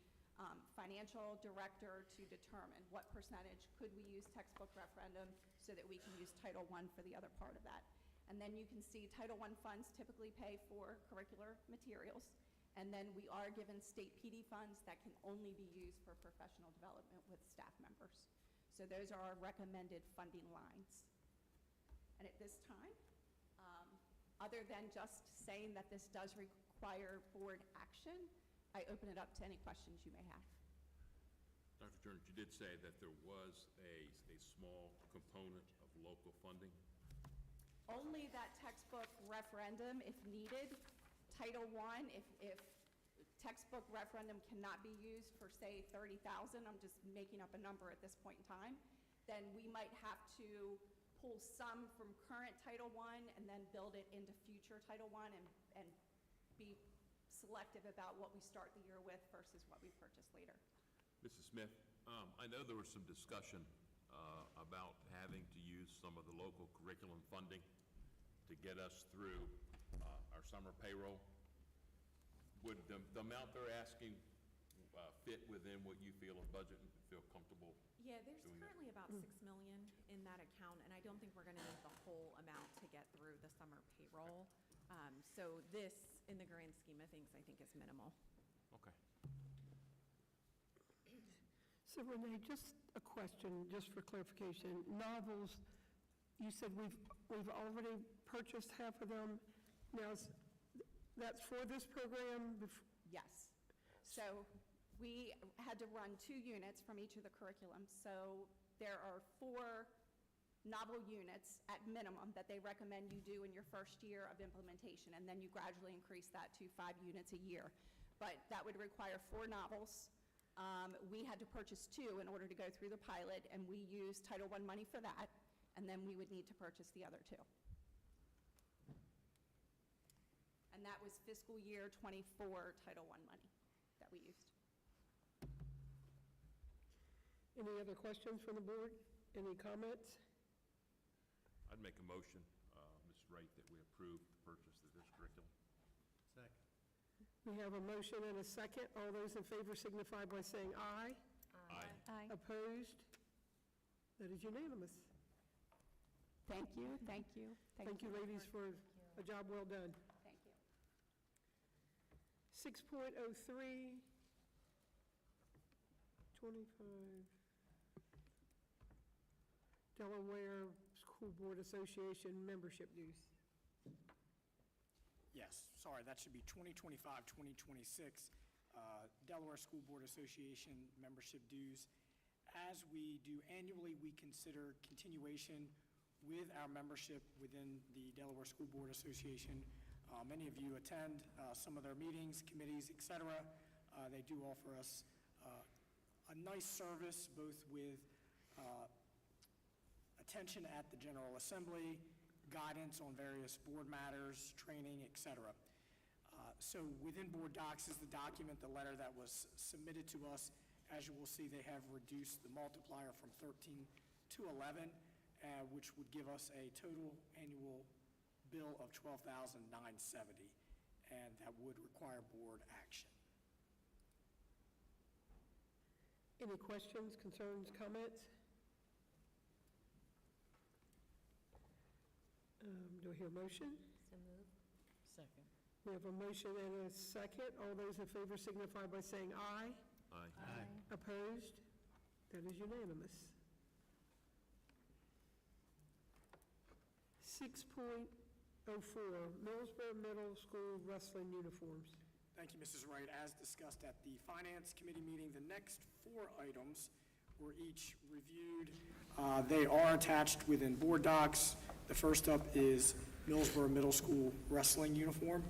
financial director to determine what percentage could we use textbook referendum so that we can use Title I for the other part of that. And then you can see Title I funds typically pay for curricular materials, and then we are given state PD funds that can only be used for professional development with staff members. So those are our recommended funding lines. And at this time, other than just saying that this does require board action, I open it up to any questions you may have. Dr. Turner, you did say that there was a small component of local funding? Only that textbook referendum if needed. Title I, if textbook referendum cannot be used for, say, $30,000, I'm just making up a number at this point in time, then we might have to pull some from current Title I and then build it into future Title I and be selective about what we start the year with versus what we purchase later. Mrs. Smith, I know there was some discussion about having to use some of the local curriculum funding to get us through our summer payroll. Would the amount they're asking fit within what you feel is budget and feel comfortable? Yeah, there's currently about $6 million in that account, and I don't think we're going to need the whole amount to get through the summer payroll. So this, in the grand scheme of things, I think is minimal. Okay. So Renee, just a question, just for clarification. Novels, you said we've already purchased half of them. Now, that's for this program? Yes. So we had to run 2 units from each of the curriculums. So there are 4 novel units at minimum that they recommend you do in your first year of implementation, and then you gradually increase that to 5 units a year. But that would require 4 novels. We had to purchase 2 in order to go through the pilot, and we used Title I money for that, and then we would need to purchase the other 2. And that was fiscal year '24 Title I money that we used. Any other questions from the board? Any comments? I'd make a motion, Ms. Wright, that we approve the purchase of this curriculum. Second. We have a motion and a second. All those in favor signify by saying aye. Aye. Aye. Opposed? That is unanimous. Thank you, thank you. Thank you, ladies, for a job well done. Thank you. 6.03, 25, Delaware School Board Association membership dues. Yes, sorry, that should be 2025, 2026, Delaware School Board Association membership dues. As we do annually, we consider continuation with our membership within the Delaware School Board Association. Many of you attend some of their meetings, committees, et cetera. They do offer us a nice service, both with attention at the General Assembly, guidance on various board matters, training, et cetera. So within board docs is the document, the letter that was submitted to us. As you will see, they have reduced the multiplier from 13 to 11, which would give us a total annual bill of $12,970, and that would require board action. Any questions, concerns, comments? Do I hear a motion? So moved. Second. We have a motion and a second. All those in favor signify by saying aye. Aye. Opposed? That is unanimous. 6.04, Millsboro Middle School wrestling uniforms. Thank you, Mrs. Wright. As discussed at the Finance Committee meeting, the next 4 items were each reviewed. They are attached within board docs. The first up is Millsboro Middle School wrestling uniform.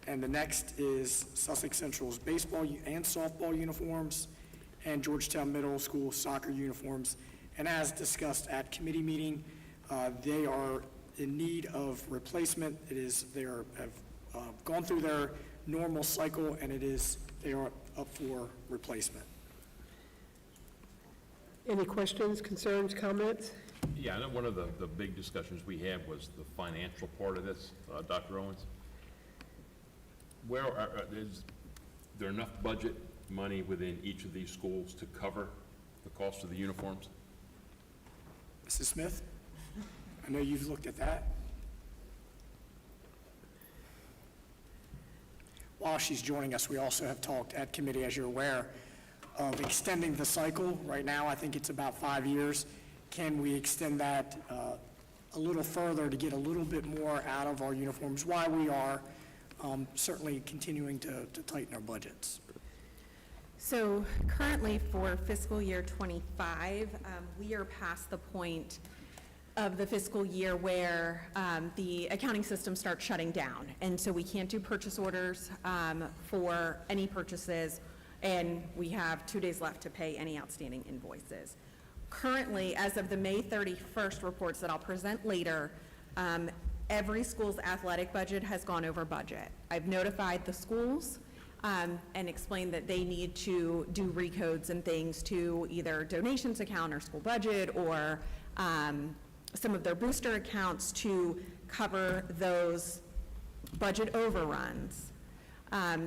And the next is Sussex Central's baseball and softball uniforms, and Georgetown Middle School soccer uniforms. And as discussed at committee meeting, they are in need of replacement. They have gone through their normal cycle, and they are up for replacement. Any questions, concerns, comments? Yeah, I know one of the big discussions we had was the financial part of this, Dr. Owens. Is there enough budget money within each of these schools to cover the cost of the uniforms? Mrs. Smith, I know you've looked at that. While she's joining us, we also have talked at committee, as you're aware, of extending the cycle. Right now, I think it's about 5 years. Can we extend that a little further to get a little bit more out of our uniforms while we are certainly continuing to tighten our budgets? So currently for fiscal year '25, we are past the point of the fiscal year where the accounting system starts shutting down. And so we can't do purchase orders for any purchases, and we have 2 days left to pay any outstanding invoices. Currently, as of the May 31st reports that I'll present later, every school's athletic budget has gone over budget. I've notified the schools and explained that they need to do recodes and things to either donations account or school budget or some of their booster accounts to cover those budget overruns.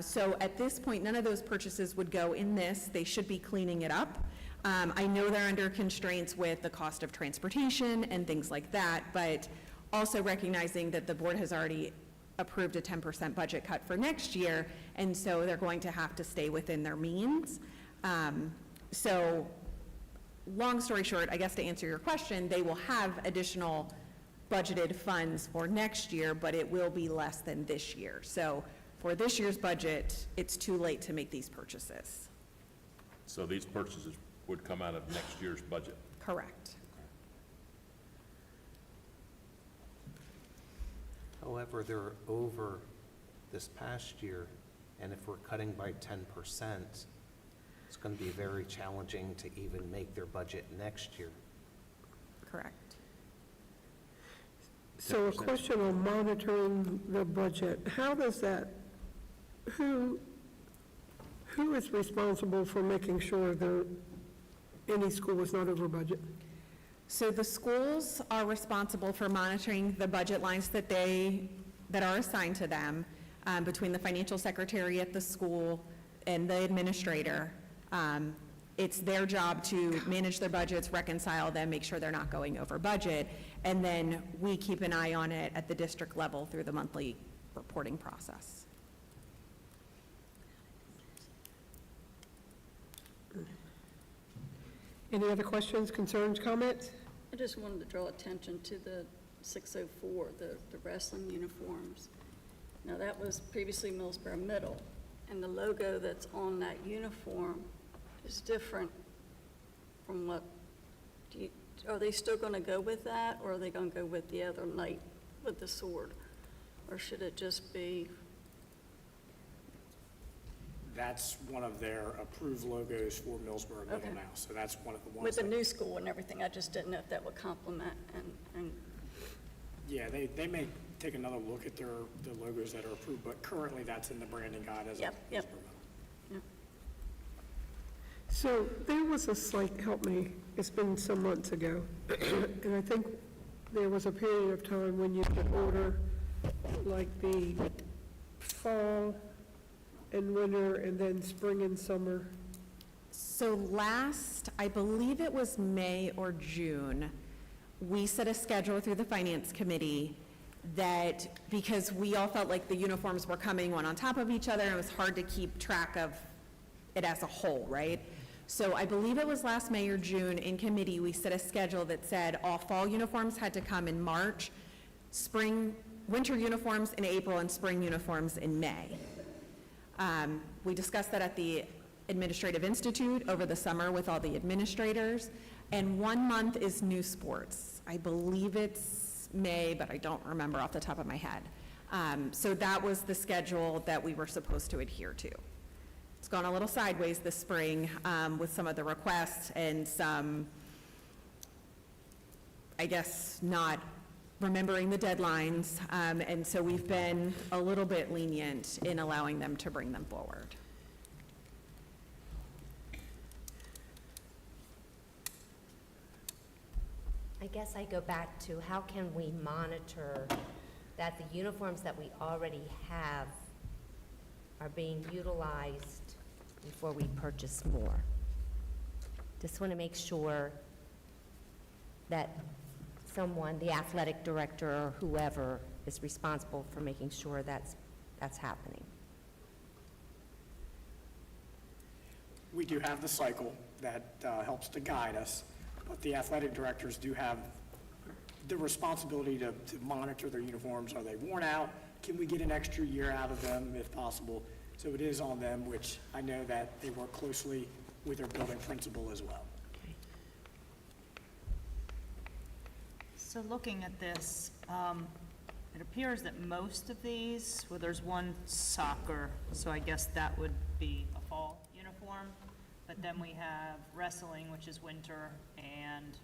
So at this point, none of those purchases would go in this. They should be cleaning it up. I know they're under constraints with the cost of transportation and things like that, but also recognizing that the board has already approved a 10% budget cut for next year, and so they're going to have to stay within their means. So long story short, I guess to answer your question, they will have additional budgeted funds for next year, but it will be less than this year. So for this year's budget, it's too late to make these purchases. So these purchases would come out of next year's budget? Correct. However, they're over this past year, and if we're cutting by 10%, it's going to be very challenging to even make their budget next year. Correct. So a question on monitoring the budget. How does that, who is responsible for making sure that any school is not over budget? So the schools are responsible for monitoring the budget lines that are assigned to them between the financial secretary at the school and the administrator. It's their job to manage their budgets, reconcile them, make sure they're not going over budget, and then we keep an eye on it at the district level through the monthly reporting process. Any other questions, concerns, comments? I just wanted to draw attention to the 604, the wrestling uniforms. Now, that was previously Millsboro Middle, and the logo that's on that uniform is different from what, are they still going to go with that, or are they going to go with the other knight with the sword? Or should it just be? That's one of their approved logos for Millsboro Middle now, so that's one of the ones. With the that- new school and everything, I just didn't know if that would complement and Yeah, they may take another look at the logos that are approved, but currently that's in the branding guide as of Yep. Millsboro Middle. So there was a slight, help me, it's been some months ago, and I think there was a period of time when you could order like the fall and winter and then spring and summer. So last, I believe it was May or June, we set a schedule through the Finance Committee that, because we all felt like the uniforms were coming one on top of each other, and it was hard to keep track of it as a whole, right? So I believe it was last May or June, in committee, we set a schedule that said all fall uniforms had to come in March, winter uniforms in April, and spring uniforms in May. We discussed that at the Administrative Institute over the summer with all the administrators, and 1 month is new sports. I believe it's May, but I don't remember off the top of my head. So that was the schedule that we were supposed to adhere to. It's gone a little sideways this spring with some of the requests and some, I guess, not remembering the deadlines, and so we've been a little bit lenient in allowing them to bring them forward. I guess I go back to how can we monitor that the uniforms that we already have are being utilized before we purchase more? Just want to make sure that someone, the athletic director or whoever, is responsible for making sure that's happening. We do have the cycle that helps to guide us, but the athletic directors do have the responsibility to monitor their uniforms. Are they worn out? Can we get an extra year out of them if possible? So it is on them, which I know that they work closely with their building principal as well. So looking at this, it appears that most of these, well, there's one soccer, so I guess that would be a fall uniform. But then we have wrestling, which is winter, and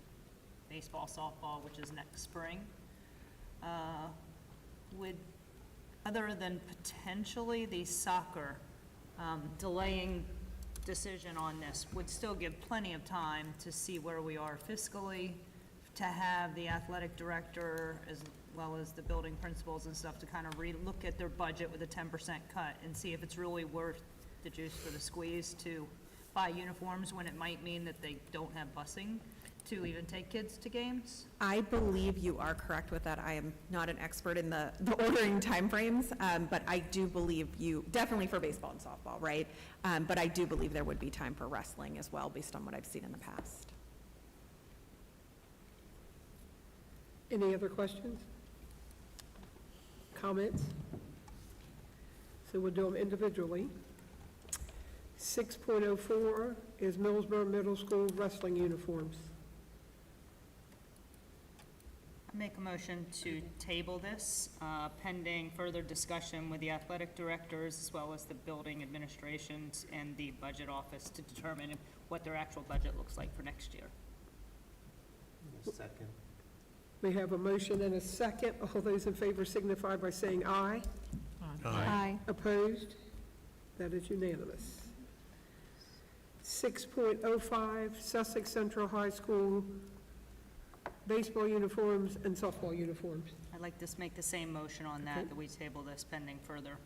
baseball, softball, which is next spring. Other than potentially the soccer, delaying decision on this would still give plenty of time to see where we are fiscally, to have the athletic director as well as the building principals and stuff to kind of re-look at their budget with a 10% cut and see if it's really worth the juice for the squeeze to buy uniforms when it might mean that they don't have busing to even take kids to games. I believe you are correct with that. I am not an expert in the ordering timeframes, but I do believe you, definitely for baseball and softball, right? But I do believe there would be time for wrestling as well, based on what I've seen in the past. Any other questions? Comments? So we'll do them individually. 6.04 is Millsboro Middle School wrestling uniforms. Make a motion to table this, pending further discussion with the athletic directors as well as the building administrations and the budget office to determine what their actual budget looks like for next year. Second. We have a motion and a second. All those in favor signify by saying aye. Aye. Opposed? That is unanimous. 6.05, Sussex Central High School baseball uniforms and softball uniforms. I'd like to make the same motion on that, Okay. that we table this pending further.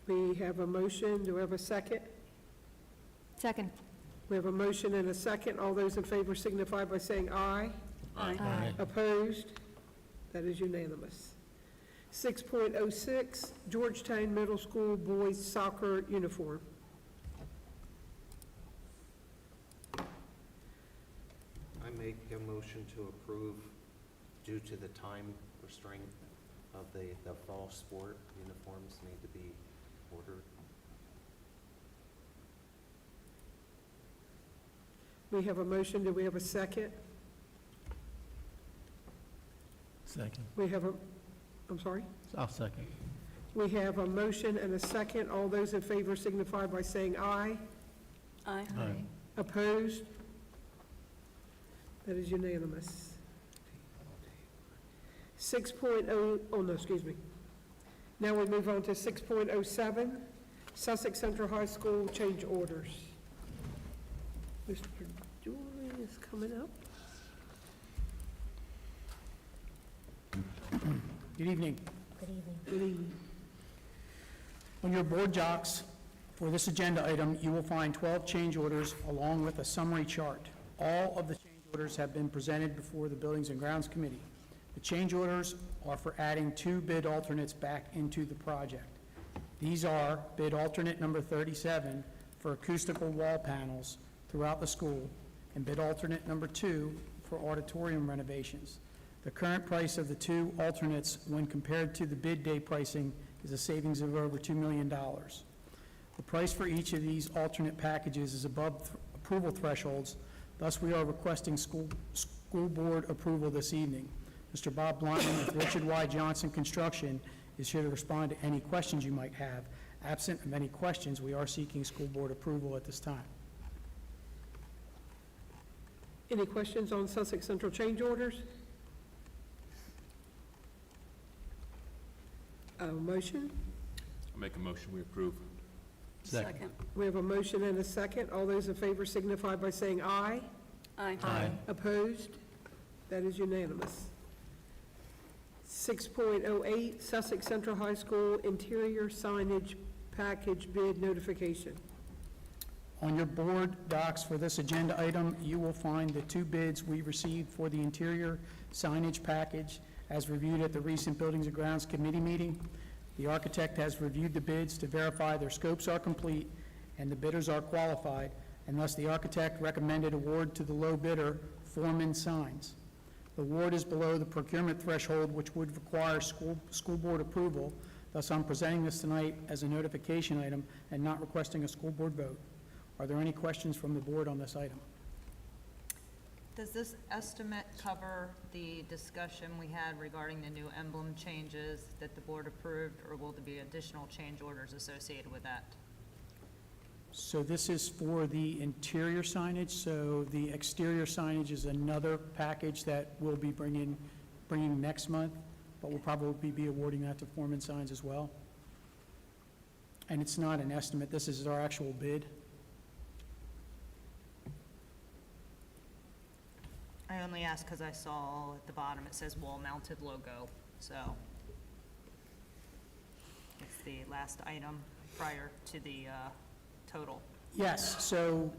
We have a motion. Do we have a second? Second. We have a motion and a second. All those in favor signify by saying aye. Aye. Opposed? That is unanimous. 6.06, Georgetown Middle School boys soccer uniform. I make a motion to approve due to the time restraint of the fall sport uniforms need to be ordered. We have a motion. Do we have a second? Second. We have a, I'm sorry? I'll second. We have a motion and a second. All those in favor signify by saying aye. Aye. Aye. Opposed? That is unanimous. 6.0, oh no, excuse me. Now we move on to 6.07, Sussex Central High School change orders. Mr. Dooley is coming up. Good evening. Good evening. Good evening. On your board docs for this agenda item, you will find 12 change orders along with a summary chart. All of the change orders have been presented before the Buildings and Grounds Committee. The change orders are for adding 2 bid alternates back into the project. These are bid alternate number 37 for acoustical wall panels throughout the school, and bid alternate number 2 for auditorium renovations. The current price of the 2 alternates, when compared to the bid day pricing, is a savings of over $2 million. The price for each of these alternate packages is above approval thresholds, thus we are requesting school board approval this evening. Mr. Bob Bluntman with Richard Y. Johnson Construction is here to respond to any questions you might have. Absent of any questions, we are seeking school board approval at this time. Any questions on Sussex Central change orders? Motion? I'll make a motion, we approve. Second. We have a motion and a second. All those in favor signify by saying aye. Aye. Opposed? That is unanimous. 6.08, Sussex Central High School interior signage package bid notification. On your board docs for this agenda item, you will find the 2 bids we received for the interior signage package as reviewed at the recent Buildings and Grounds Committee meeting. The architect has reviewed the bids to verify their scopes are complete and the bidders are qualified, and thus the architect recommended award to the low bidder, Foreman Signs. The award is below the procurement threshold, which would require school board approval. Thus, I'm presenting this tonight as a notification item and not requesting a school board vote. Are there any questions from the board on this item? Does this estimate cover the discussion we had regarding the new emblem changes that the board approved, or will there be additional change orders associated with that? So this is for the interior signage, so the exterior signage is another package that we'll be bringing next month, but we'll probably be awarding that to Foreman Signs as well. And it's not an estimate, this is our actual bid. I only asked because I saw at the bottom it says wall-mounted logo, so it's the last item prior to the total. Yes, so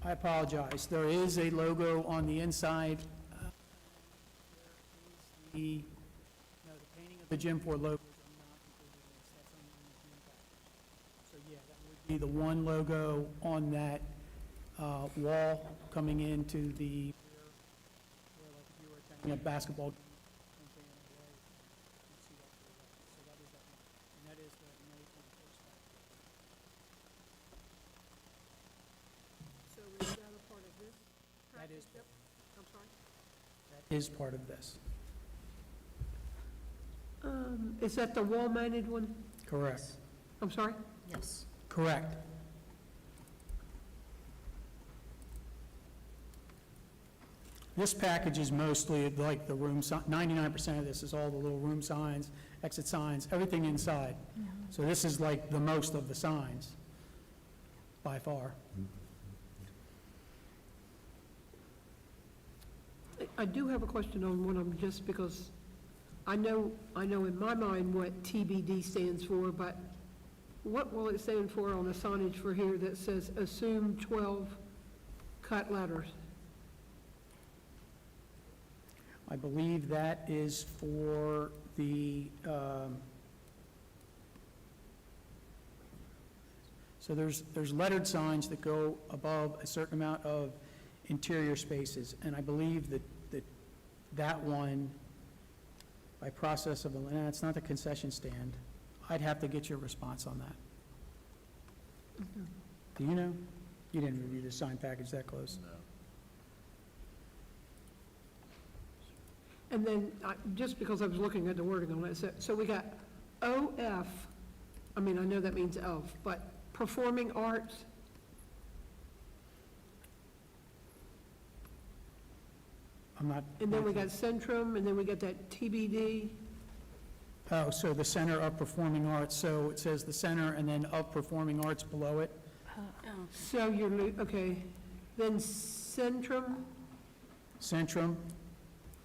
I apologize. There is a logo on the inside. The painting of the Gym 4 logo is not included in this. That's only on the Gym package. So yeah, that would be the one logo on that wall coming into the, where like if you were attending a basketball game. So that is that one. And that is the May 21st package. So is that a part of this? That is, Yep. I'm sorry? that is part of this. Is that the wall-mounted one? Correct. I'm sorry? Yes. Correct. This package is mostly like the room, 99% of this is all the little room signs, exit signs, everything inside. So this is like the most of the signs, by far. I do have a question on one of them, just because I know in my mind what TBD stands for, but what will it stand for on the signage for here that says assume 12 cut letters? I believe that is for the, so there's lettered signs that go above a certain amount of interior spaces, and I believe that one, by process of, it's not the concession stand. I'd have to get your response on that. Do you know? You didn't review the sign package that close. And then, just because I was looking at the wording on it, so we got OF, I mean, I know that means of, but performing arts, I'm not. and then we got Centrum, and then we got that TBD. Oh, so the Center of Performing Arts, so it says the Center and then of Performing Arts below it? So you're, okay, then Centrum Centrum,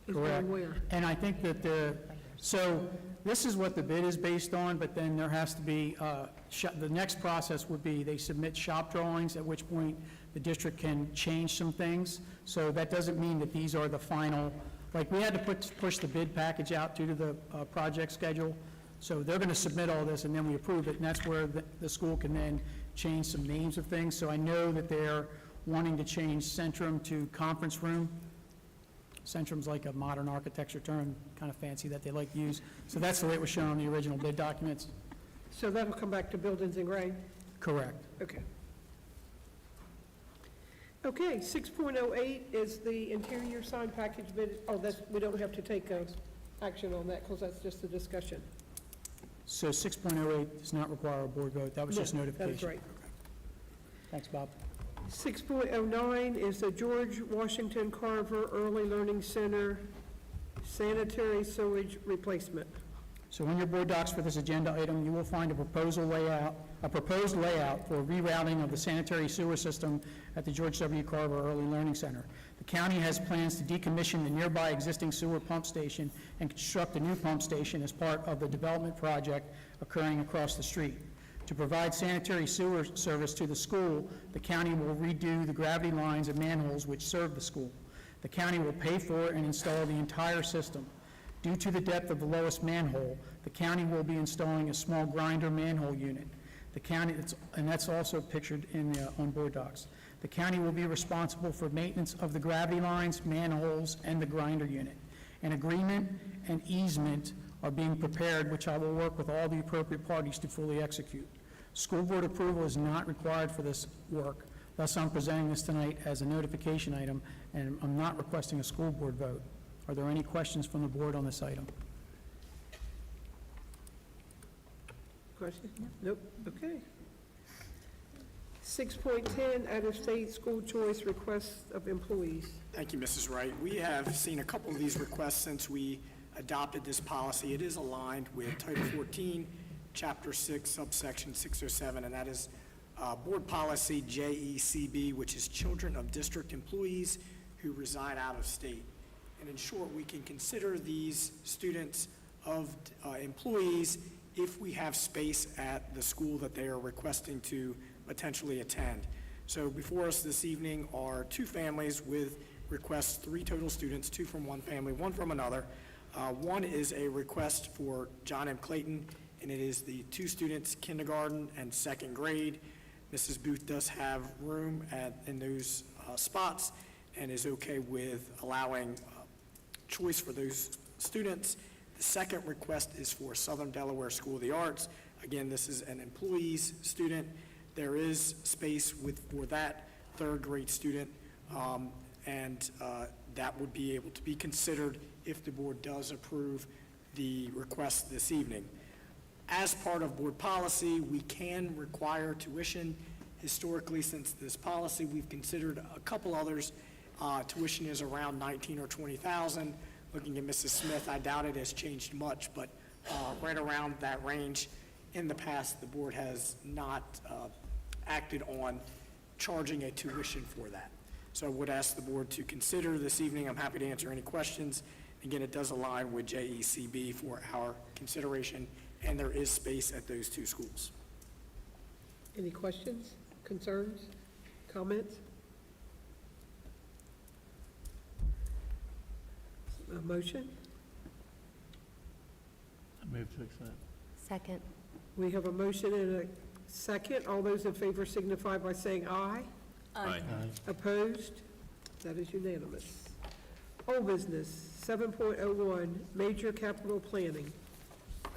is correct. going where? And I think that so this is what the bid is based on, but then there has to be, the next process would be they submit shop drawings, at which point the district can change some things. So that doesn't mean that these are the final, like, we had to push the bid package out due to the project schedule. So they're going to submit all this, and then we approve it, and that's where the school can then change some names of things. So I know that they're wanting to change Centrum to Conference Room. Centrum's like a modern architecture term, kind of fancy that they like to use. So that's the way it was shown on the original bid documents. So that'll come back to buildings and ground? Correct. Okay. Okay, 6.08 is the interior sign package bid. Oh, that's, we don't have to take action on that because that's just a discussion. So 6.08 does not require a board vote. That was just No, notification. That's right. Thanks, Bob. 6.09 is the George Washington Carver Early Learning Center sanitary sewage replacement. So in your board docs for this agenda item, you will find a proposed layout for rerouting of the sanitary sewer system at the George W. Carver Early Learning Center. The county has plans to decommission the nearby existing sewer pump station and construct a new pump station as part of the development project occurring across the street. To provide sanitary sewer service to the school, the county will redo the gravity lines and manholes which serve the school. The county will pay for and install the entire system. Due to the depth of the lowest manhole, the county will be installing a small grinder manhole unit. The county, and that's also pictured in the on-board docs. The county will be responsible for maintenance of the gravity lines, manholes, and the grinder unit. An agreement and easement are being prepared, which I will work with all the appropriate parties to fully execute. School board approval is not required for this work. Thus, I'm presenting this tonight as a notification item, and I'm not requesting a school board vote. Are there any questions from the board on this item? Question? Nope. Okay. 6.10, out-of-state school choice requests of employees. Thank you, Mrs. Wright. We have seen a couple of these requests since we adopted this policy. It is aligned with Title 14, Chapter 6, subsection 607, and that is Board Policy JECB, which is Children of District Employees who reside out of state. And in short, we can consider these students of employees if we have space at the school that they are requesting to potentially attend. So before us this evening are two families with requests, 3 total students, 2 from one family, 1 from another. One is a request for John M. Clayton, and it is the 2 students, kindergarten and 2nd grade. Mrs. Booth does have room in those spots and is okay with allowing choice for those students. The second request is for Southern Delaware School of the Arts. Again, this is an employee's student. There is space for that 3rd grade student, and that would be able to be considered if the board does approve the request this evening. As part of board policy, we can require tuition. Historically, since this policy, we've considered a couple others. Tuition is around $19,000 or $20,000. Looking at Mrs. Smith, I doubt it has changed much, but right around that range. In the past, the board has not acted on charging a tuition for that. So I would ask the board to consider this evening. I'm happy to answer any questions. Again, it does align with JECB for our consideration, and there is space at those 2 schools. Any questions, concerns, comments? A motion? I move to accept. Second. We have a motion and a second. All those in favor signify by saying aye. Aye. Opposed? That is unanimous. Old business, 7.01, major capital planning.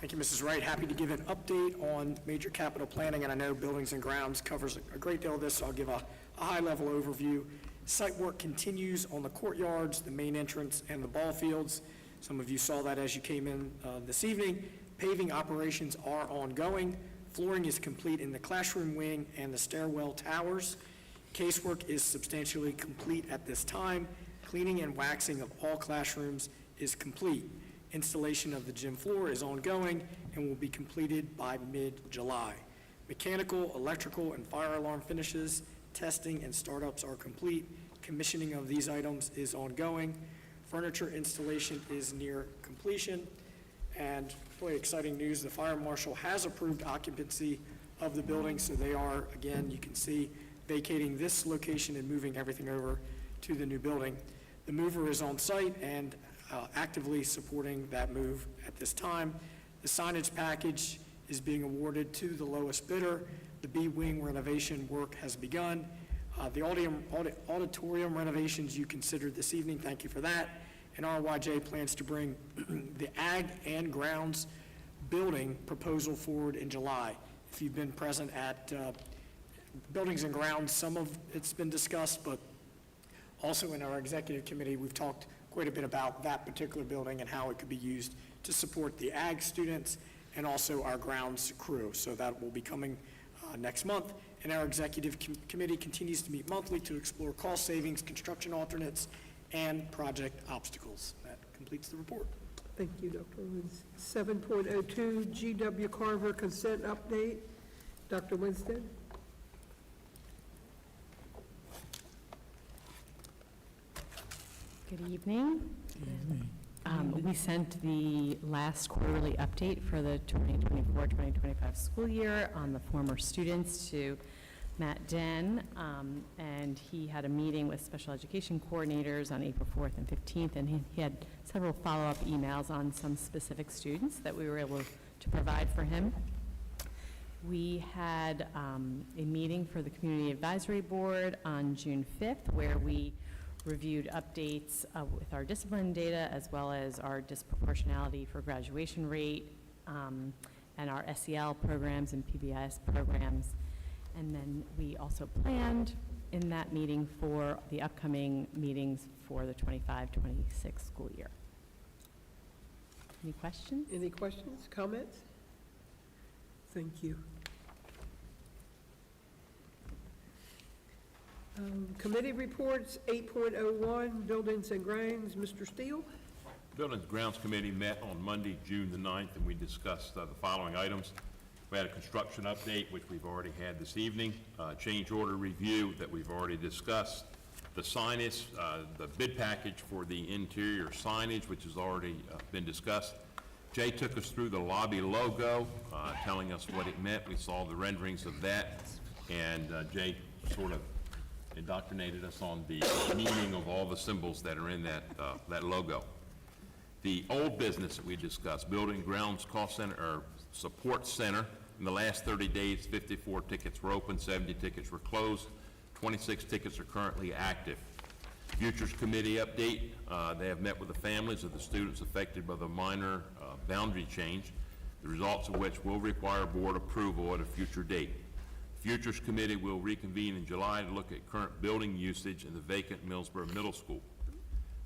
Thank you, Mrs. Wright. Happy to give an update on major capital planning, and I know Buildings and Grounds covers a great deal of this, so I'll give a high-level overview. Site work continues on the courtyards, the main entrance, and the ball fields. Some of you saw that as you came in this evening. Paving operations are ongoing. Flooring is complete in the classroom wing and the stairwell towers. Casework is substantially complete at this time. Cleaning and waxing of all classrooms is complete. Installation of the gym floor is ongoing and will be completed by mid-July. Mechanical, electrical, and fire alarm finishes, testing, and startups are complete. Commissioning of these items is ongoing. Furniture installation is near completion. And really exciting news, the fire marshal has approved occupancy of the building, so they are, again, you can see vacating this location and moving everything over to the new building. The mover is on site and actively supporting that move at this time. The signage package is being awarded to the lowest bidder. The B-wing renovation work has begun. The auditorium renovations you considered this evening, thank you for that. And RYJ plans to bring the Ag and Grounds building proposal forward in July. If you've been present at Buildings and Grounds, some of it's been discussed, but also in our executive committee, we've talked quite a bit about that particular building and how it could be used to support the Ag students and also our grounds crew. So that will be coming next month. And our executive committee continues to meet monthly to explore cost savings, construction alternates, and project obstacles. That completes the report. Thank you, Dr. Owens. 7.02, G.W. Carver consent update. Dr. Winstead? Good evening. We sent the last quarterly update for the 2024-2025 school year on the former students to Matt Den, and he had a meeting with special education coordinators on April 4th and 15th, and he had several follow-up emails on some specific students that we were able to provide for him. We had a meeting for the Community Advisory Board on June 5th, where we reviewed updates with our discipline data, as well as our disproportionality for graduation rate, and our SEL programs and PBIS programs. And then we also planned in that meeting for the upcoming meetings for the 25-26 school year. Any questions? Any questions, comments? Thank you. Committee reports, 8.01, Buildings and Grounds. Mr. Steele? Buildings and Grounds Committee met on Monday, June the 9th, and we discussed the following items. We had a construction update, which we've already had this evening, change order review that we've already discussed, the signage, the bid package for the interior signage, which has already been discussed. Jay took us through the lobby logo, telling us what it meant. We saw the renderings of that, and Jay sort of indoctrinated us on the meaning of all the symbols that are in that logo. The old business that we discussed, Building Grounds Cost Center, or Support Center, in the last 30 days, 54 tickets were open, 70 tickets were closed, 26 tickets are currently active. Futures Committee update, they have met with the families of the students affected by the minor boundary change, the results of which will require board approval at a future date. Futures Committee will reconvene in July to look at current building usage in the vacant Millsboro Middle School.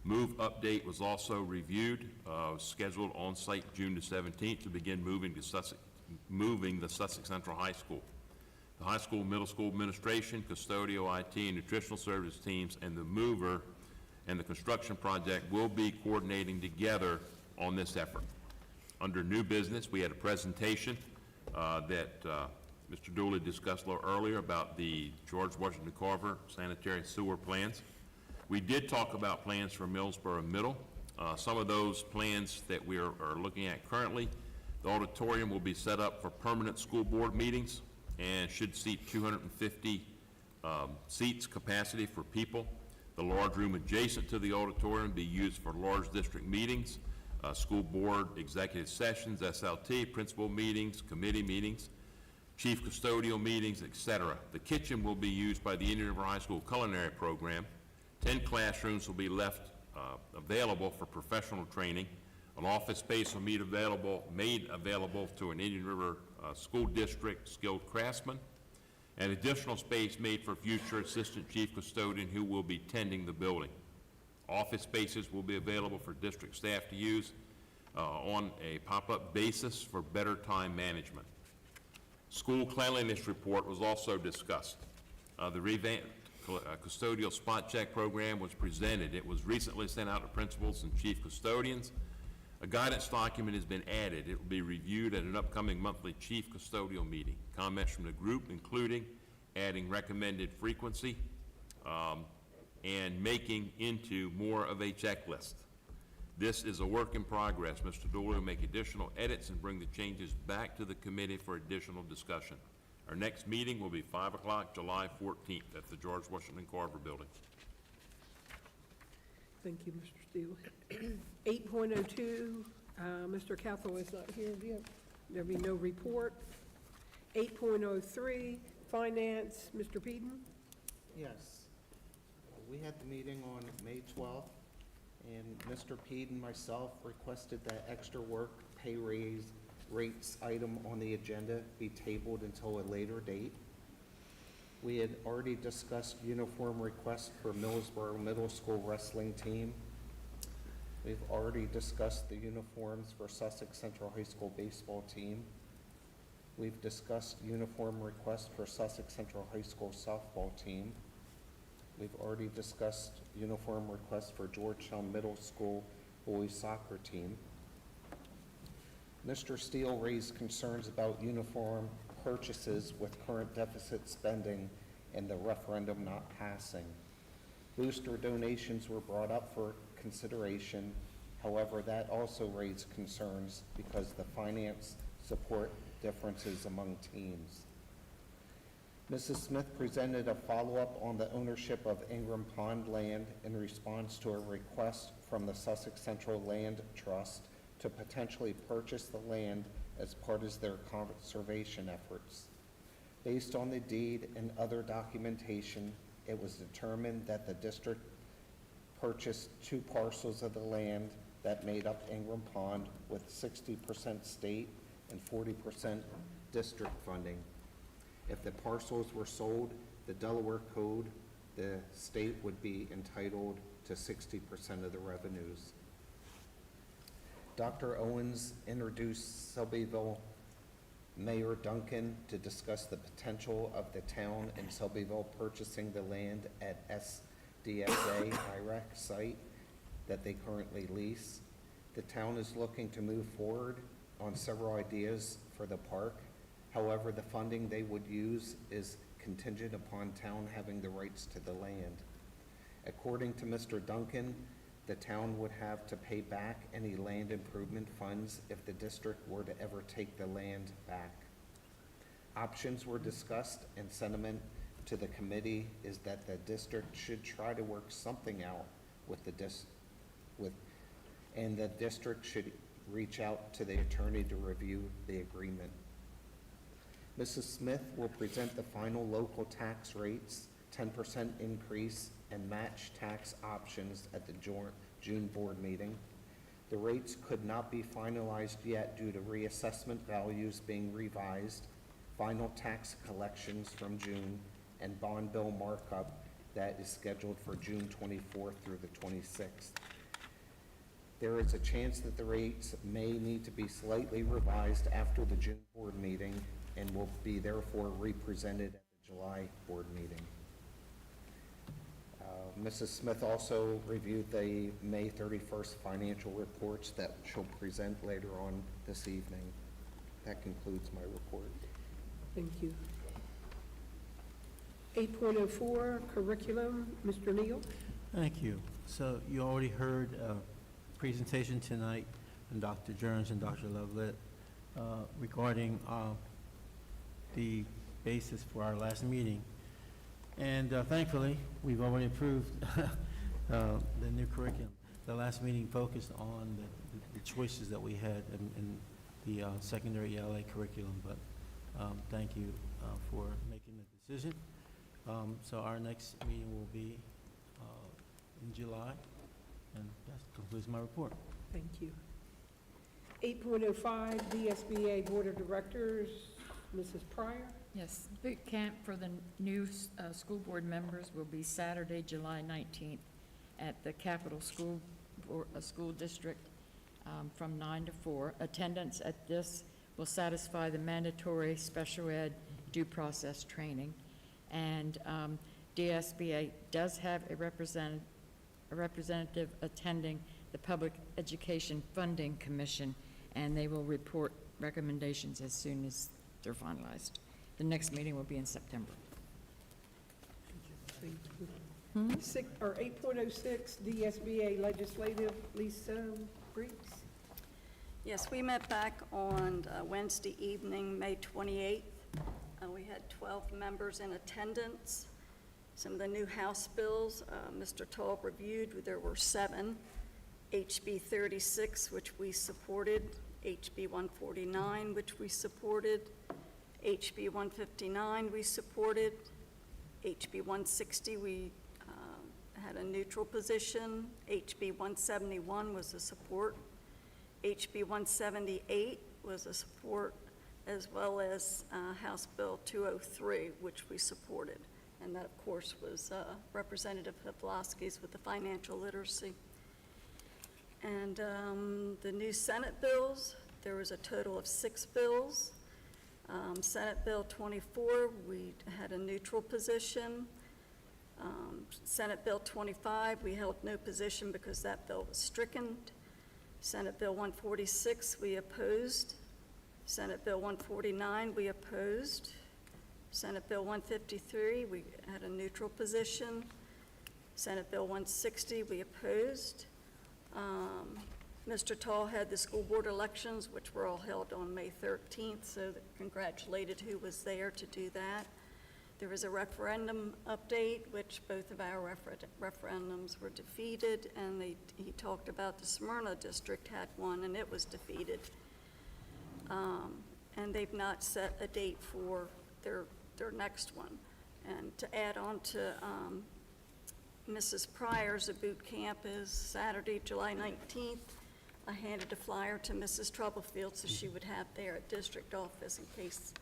Move update was also reviewed, scheduled on site June the 17th to begin moving the Sussex Central High School. The high school, middle school administration, custodial, IT, and nutritional service teams, and the mover and the construction project will be coordinating together on this effort. Under new business, we had a presentation that Mr. Dooley discussed a little earlier about the George Washington Carver sanitary sewer plans. We did talk about plans for Millsboro Middle. Some of those plans that we are looking at currently, the auditorium will be set up for permanent school board meetings and should seat 250 seats capacity for people. The large room adjacent to the auditorium be used for large district meetings, school board executive sessions, SLT, principal meetings, committee meetings, chief custodial meetings, etc. The kitchen will be used by the Indian River High School culinary program. 10 classrooms will be left available for professional training. An office space will made available to an Indian River School District skilled craftsman. An additional space made for future assistant chief custodian who will be tending the building. Office spaces will be available for district staff to use on a pop-up basis for better time management. School cleanliness report was also discussed. The revamped custodial spot check program was presented. It was recently sent out to principals and chief custodians. A guidance document has been added. It will be reviewed at an upcoming monthly chief custodial meeting. Comments from the group including adding recommended frequency and making into more of a checklist. This is a work in progress. Mr. Dooley will make additional edits and bring the changes back to the committee for additional discussion. Our next meeting will be 5 o'clock, July 14th, at the George Washington Carver Building. Thank you, Mr. Steele. 8.02, Mr. Cathell is not here yet. There'll be no report. 8.03, Finance, Mr. Peden. Yes. We had the meeting on May 12th, and Mr. Pede and myself requested that extra work pay rates item on the agenda be tabled until a later date. We had already discussed uniform requests for Millsboro Middle School wrestling team. We've already discussed the uniforms for Sussex Central High School baseball team. We've discussed uniform requests for Sussex Central High School softball team. We've already discussed uniform requests for Georgetown Middle School boys soccer team. Mr. Steele raised concerns about uniform purchases with current deficit spending and the referendum not passing. Booster donations were brought up for consideration. However, that also raised concerns because the finance support differences among teams. Mrs. Smith presented a follow-up on the ownership of Ingram Pond land in response to a request from the Sussex Central Land Trust to potentially purchase the land as part of their conservation efforts. Based on the deed and other documentation, it was determined that the district purchased 2 parcels of the land that made up Ingram Pond with 60% state and 40% district funding. If the parcels were sold, the Delaware Code, the state would be entitled to 60% of the revenues. Dr. Owens introduced Selbyville Mayor Duncan to discuss the potential of the town and Selbyville purchasing the land at SDSA IRAC site that they currently lease. The town is looking to move forward on several ideas for the park. However, the funding they would use is contingent upon town having the rights to the land. According to Mr. Duncan, the town would have to pay back any land improvement funds if the district were to ever take the land back. Options were discussed, and sentiment to the committee is that the district should try to work something out with and the district should reach out to the attorney to review the agreement. Mrs. Smith will present the final local tax rates, 10% increase, and match tax options at the June board meeting. The rates could not be finalized yet due to reassessment values being revised, final tax collections from June, and bond bill markup that is scheduled for June 24th through the 26th. There is a chance that the rates may need to be slightly revised after the June board meeting and will be therefore represented at the July board meeting. Mrs. Smith also reviewed the May 31st financial reports that she'll present later on this evening. That concludes my report. Thank you. 8.04, curriculum, Mr. Neal. Thank you. So you already heard a presentation tonight from Dr. Jones and Dr. Lovett regarding the basis for our last meeting. And thankfully, we've already approved the new curriculum. The last meeting focused on the choices that we had in the secondary ELA curriculum, but thank you for making the decision. So our next meeting will be in July, and that concludes my report. Thank you. 8.05, DSBA Board of Directors, Mrs. Pryor. Yes, boot camp for the new school board members will be Saturday, July 19th at the Capital School District from 9 to 4. Attendance at this will satisfy the mandatory special ed due process training. And DSBA does have a representative attending the Public Education Funding Commission, and they will report recommendations as soon as they're finalized. The next meeting will be in September. Thank you. 8.06, DSBA Legislative, Lisa Breeks. Yes, we met back on Wednesday evening, May 28th. We had had 12 members in attendance. Some of the new House bills, Mr. Taub reviewed, there were 7. HB 36, which we supported, HB 149, which we supported, HB 159 we supported, HB 160 we had a neutral position, HB 171 was a support, HB 178 was a support, as well as House Bill 203, which we supported. And that, of course, was Representative Pavlovsky's with the financial literacy. And the new Senate bills, there was a total of 6 bills. Senate Bill 24, we had a neutral position. Senate Bill 25, we held no position because that bill was stricken. Senate Bill 146, we opposed. Senate Bill 149, we opposed. Senate Bill 153, we had a neutral position. Senate Bill 160, we opposed. Mr. Tall had the school board elections, which were all held on May 13th, so congratulated who was there to do that. There was a referendum update, which both of our referendums were defeated, and he talked about the Smyrna district had one, and it was defeated. And they've not set a date for their next one. And to add on to Mrs. Pryor's, the boot camp is Saturday, July 19th. I handed a flyer to Mrs. Troublefield so she would have there at district office in case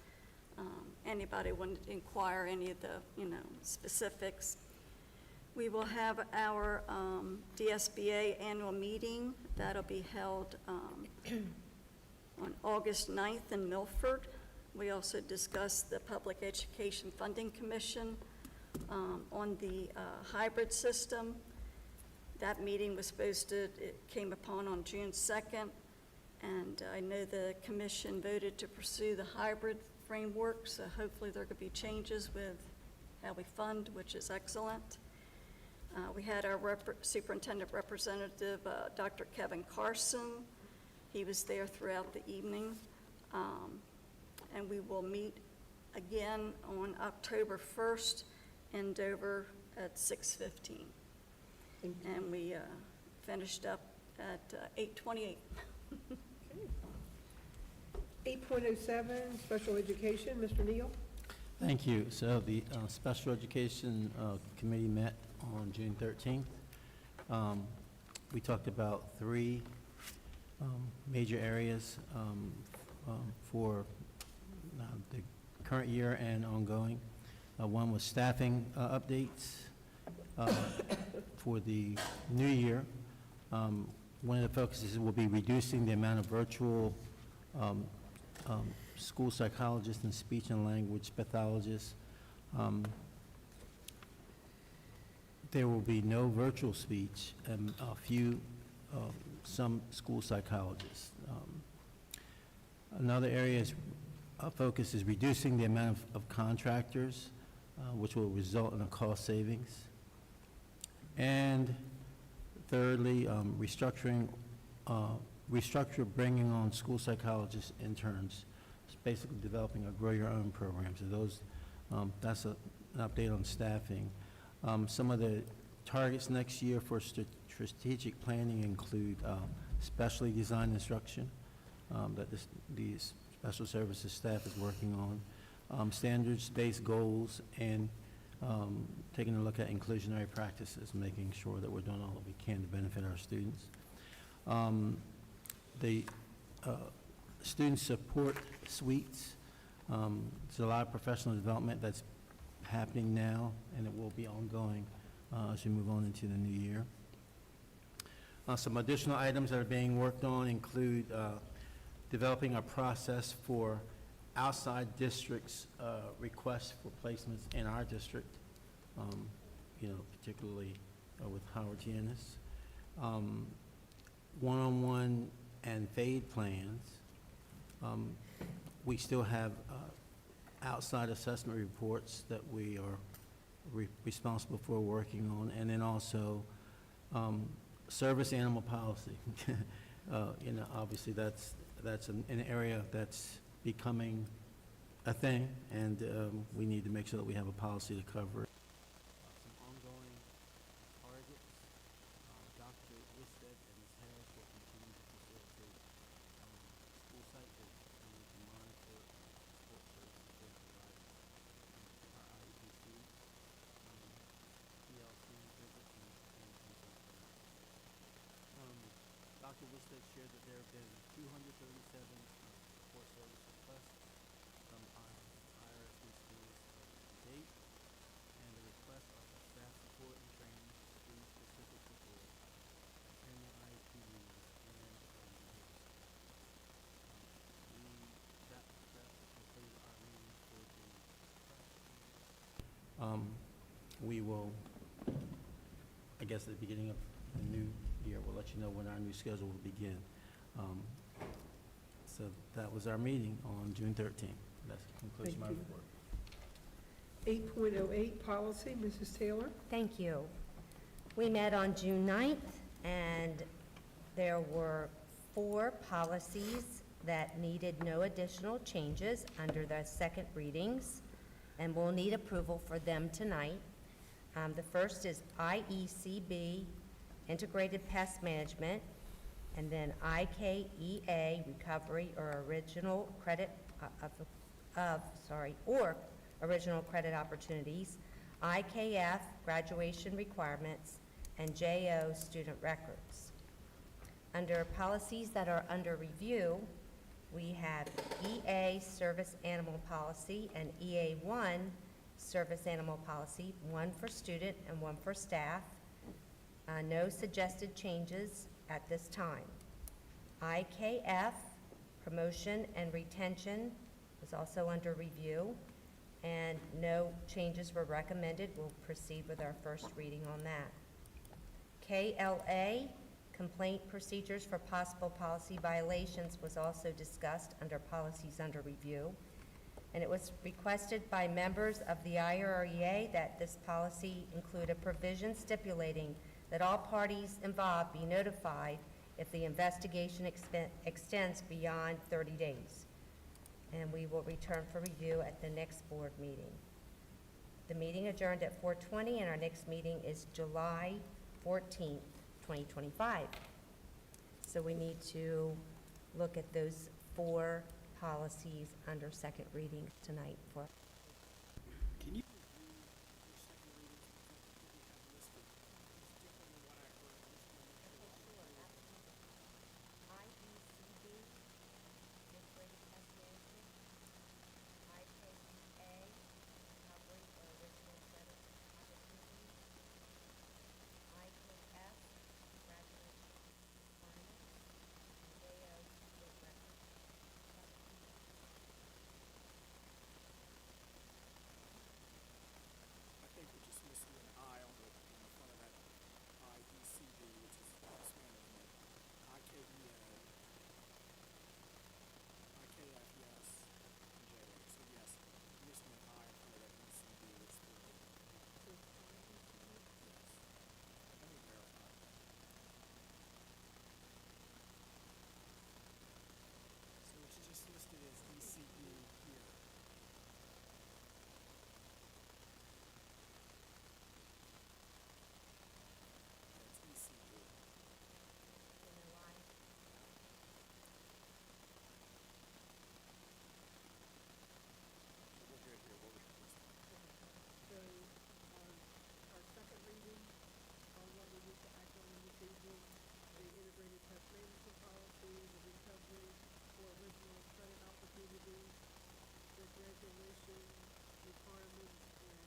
anybody wanted to inquire any of the, specifics. We will have our DSBA annual meeting. That'll be held on August 9th in Milford. We also discussed the Public Education Funding Commission on the hybrid system. That meeting was it came upon on June 2nd, and I know the commission voted to pursue the hybrid framework, so hopefully there could be changes with how we fund, which is excellent. We had our superintendent representative, Dr. Kevin Carson. He was there throughout the evening. And we will meet again on October 1st in Dover at 6:15. And we finished up at 8:28. 8.07, special education, Mr. Neal. Thank you. So the Special Education Committee met on June 13th. We talked about 3 major areas for the current year and ongoing. One was staffing updates for the new year. One of the focuses will be reducing the amount of virtual school psychologists and speech and language pathologists. There will be no virtual speech and some school psychologists. Another area of focus is reducing the amount of contractors, which will result in a cost savings. And thirdly, restructure bringing on school psychologists, interns. It's basically developing a grow your own program. So those, that's an update on staffing. Some of the targets next year for strategic planning include specially designed instruction that the special services staff is working on, standards-based goals, and taking a look at inclusionary practices, making sure that we're doing all that we can to benefit our students. The student support suites, there's a lot of professional development that's happening now, and it will be ongoing as we move on into the new year. Some additional items that are being worked on include developing a process for outside districts' requests for placements in our district, particularly with Howard Giannis. One-on-one and FADE plans. We still have outside assessment reports that we are responsible for working on, and then also service animal policy. Obviously that's an area that's becoming a thing, and we need to make sure that we have a policy to cover it. Some ongoing targets. Dr. Wisted and Ms. Harris will continue to facilitate school site visits. We need to monitor support services being provided. Our IEPC, PLC visits, and things like that. Dr. Wisted shared that there have been 237 support service requests from IRSD schools to date, and the requests are for staff support and training, student-specific support, family IEP needs, and that concludes our meeting for the we will, I guess at the beginning of the new year, we'll let you know when our new schedule will begin. So that was our meeting on June 13th. That concludes Thank my you. report. 8.08 policy, Mrs. Taylor. Thank you. We met on June 9th, and there were 4 policies that needed no additional changes under the second readings, and we'll need approval for them tonight. The first is IECB, Integrated Pest Management, and then IKEA, Recovery or Original Credit Original Credit Opportunities, IKF, Graduation Requirements, and JO, Student Records. Under policies that are under review, we have EA, Service Animal Policy, and EA1, Service Animal Policy, 1 for student and 1 for staff. No suggested changes at this time. IKF, Promotion and Retention, is also under review, and no changes were recommended. We'll proceed with our first reading on that. KLA, Complaint Procedures for Possible Policy Violations, was also discussed under Policies under Review, and it was requested by members of the IREA that this policy include a provision stipulating that all parties involved be notified if the investigation extends beyond 30 days. And we will return for review at the next board meeting. The meeting adjourned at 4:20, and our next meeting is July 14th, 2025. So we need to look at those 4 policies under second reading tonight for. Can you? I think we're just missing an I on the front of that IECD, which is Pest Management, IKEA, IKF, yes, and JA. So yes, missing an I in front of that ECD, which is the, yes. Let me verify. So it's just listed as ECD here. That's ECD. We'll get here, we'll get this. So, our second reading on what we need to act on this evening, the integrated pest management policy, the recovery for original credit opportunities, the graduation requirements, and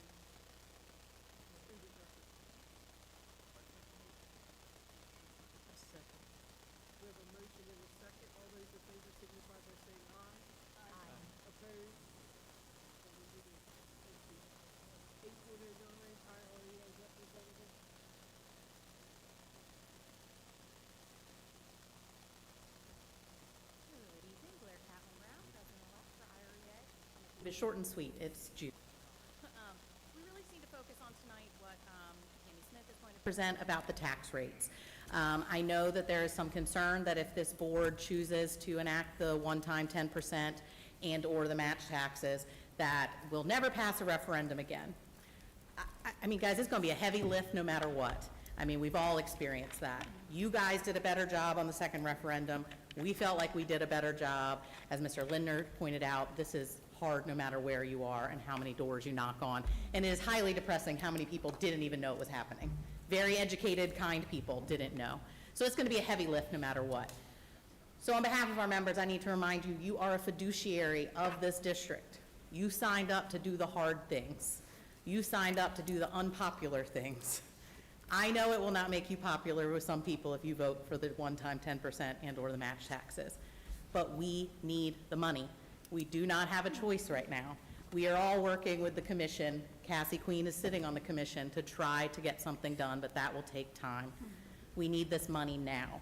student records. We have a motion and a second. All those in favor signify by saying aye. Aye. Opposed? So we need a, thank you. 8.09, IREA representative. Good evening, Blair Catlin Brown, President-elect for IREA. Keep it short and sweet, it's June. We really seem to focus on tonight what Amy Smith is going to present about the tax rates. I know that there is some concern that if this board chooses to enact the one-time 10% and/or the match taxes that will never pass a referendum again. I mean, guys, it's going to be a heavy lift no matter what. I mean, we've all experienced that. You guys did a better job on the second referendum. We felt like we did a better job. As Mr. Lindner pointed out, this is hard no matter where you are and how many doors you knock on. And it is highly depressing how many people didn't even know it was happening. Very educated, kind people didn't know. So it's going to be a heavy lift no matter what. So on behalf of our members, I need to remind you, you are a fiduciary of this district. You signed up to do the hard things. You signed up to do the unpopular things. I know it will not make you popular with some people if you vote for the one-time 10% and/or the match taxes, but we need the money. We do not have a choice right now. We are all working with the commission. Cassie Queen is sitting on the commission to try to get something done, but that will take time. We need this money now.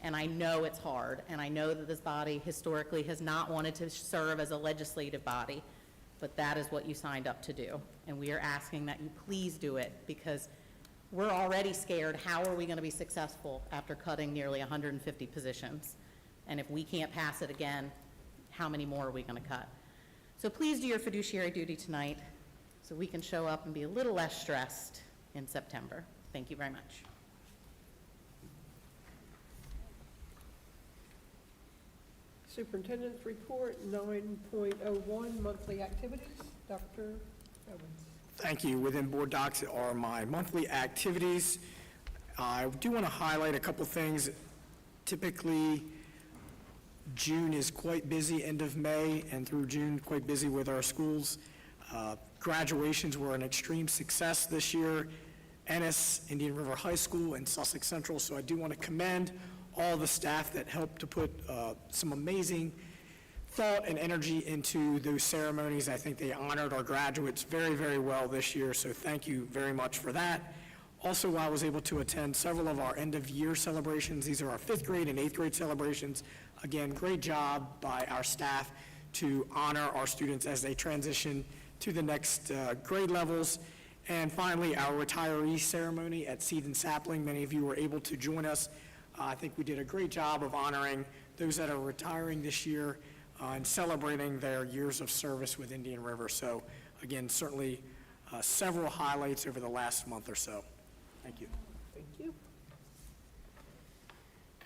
And I know it's hard, and I know that this body historically has not wanted to serve as a legislative body, but that is what you signed up to do. And we are asking that you please do it, because we're already scared. How are we going to be successful after cutting nearly 150 positions? And if we can't pass it again, how many more are we going to cut? So please do your fiduciary duty tonight so we can show up and be a little less stressed in September. Thank you very much. Superintendent's report 9.01, monthly activities. Dr. Evans. Thank you. Within board docs are my monthly activities. I do want to highlight a couple things. Typically, June is quite busy, end of May and through June, quite busy with our schools. Graduations were an extreme success this year. Ennis, Indian River High School, and Sussex Central. So I do want to commend all the staff that helped to put some amazing thought and energy into those ceremonies. I think they honored our graduates very, very well this year, so thank you very much for that. Also, I was able to attend several of our end-of-year celebrations. These are our 5th grade and 8th grade celebrations. Again, great job by our staff to honor our students as they transition to the next grade levels. And finally, our retiree ceremony at Seed and Sapling. Many of you were able to join us. I think we did a great job of honoring those that are retiring this year and celebrating their years of service with Indian River. So again, certainly several highlights over the last month or so. Thank you. Thank you.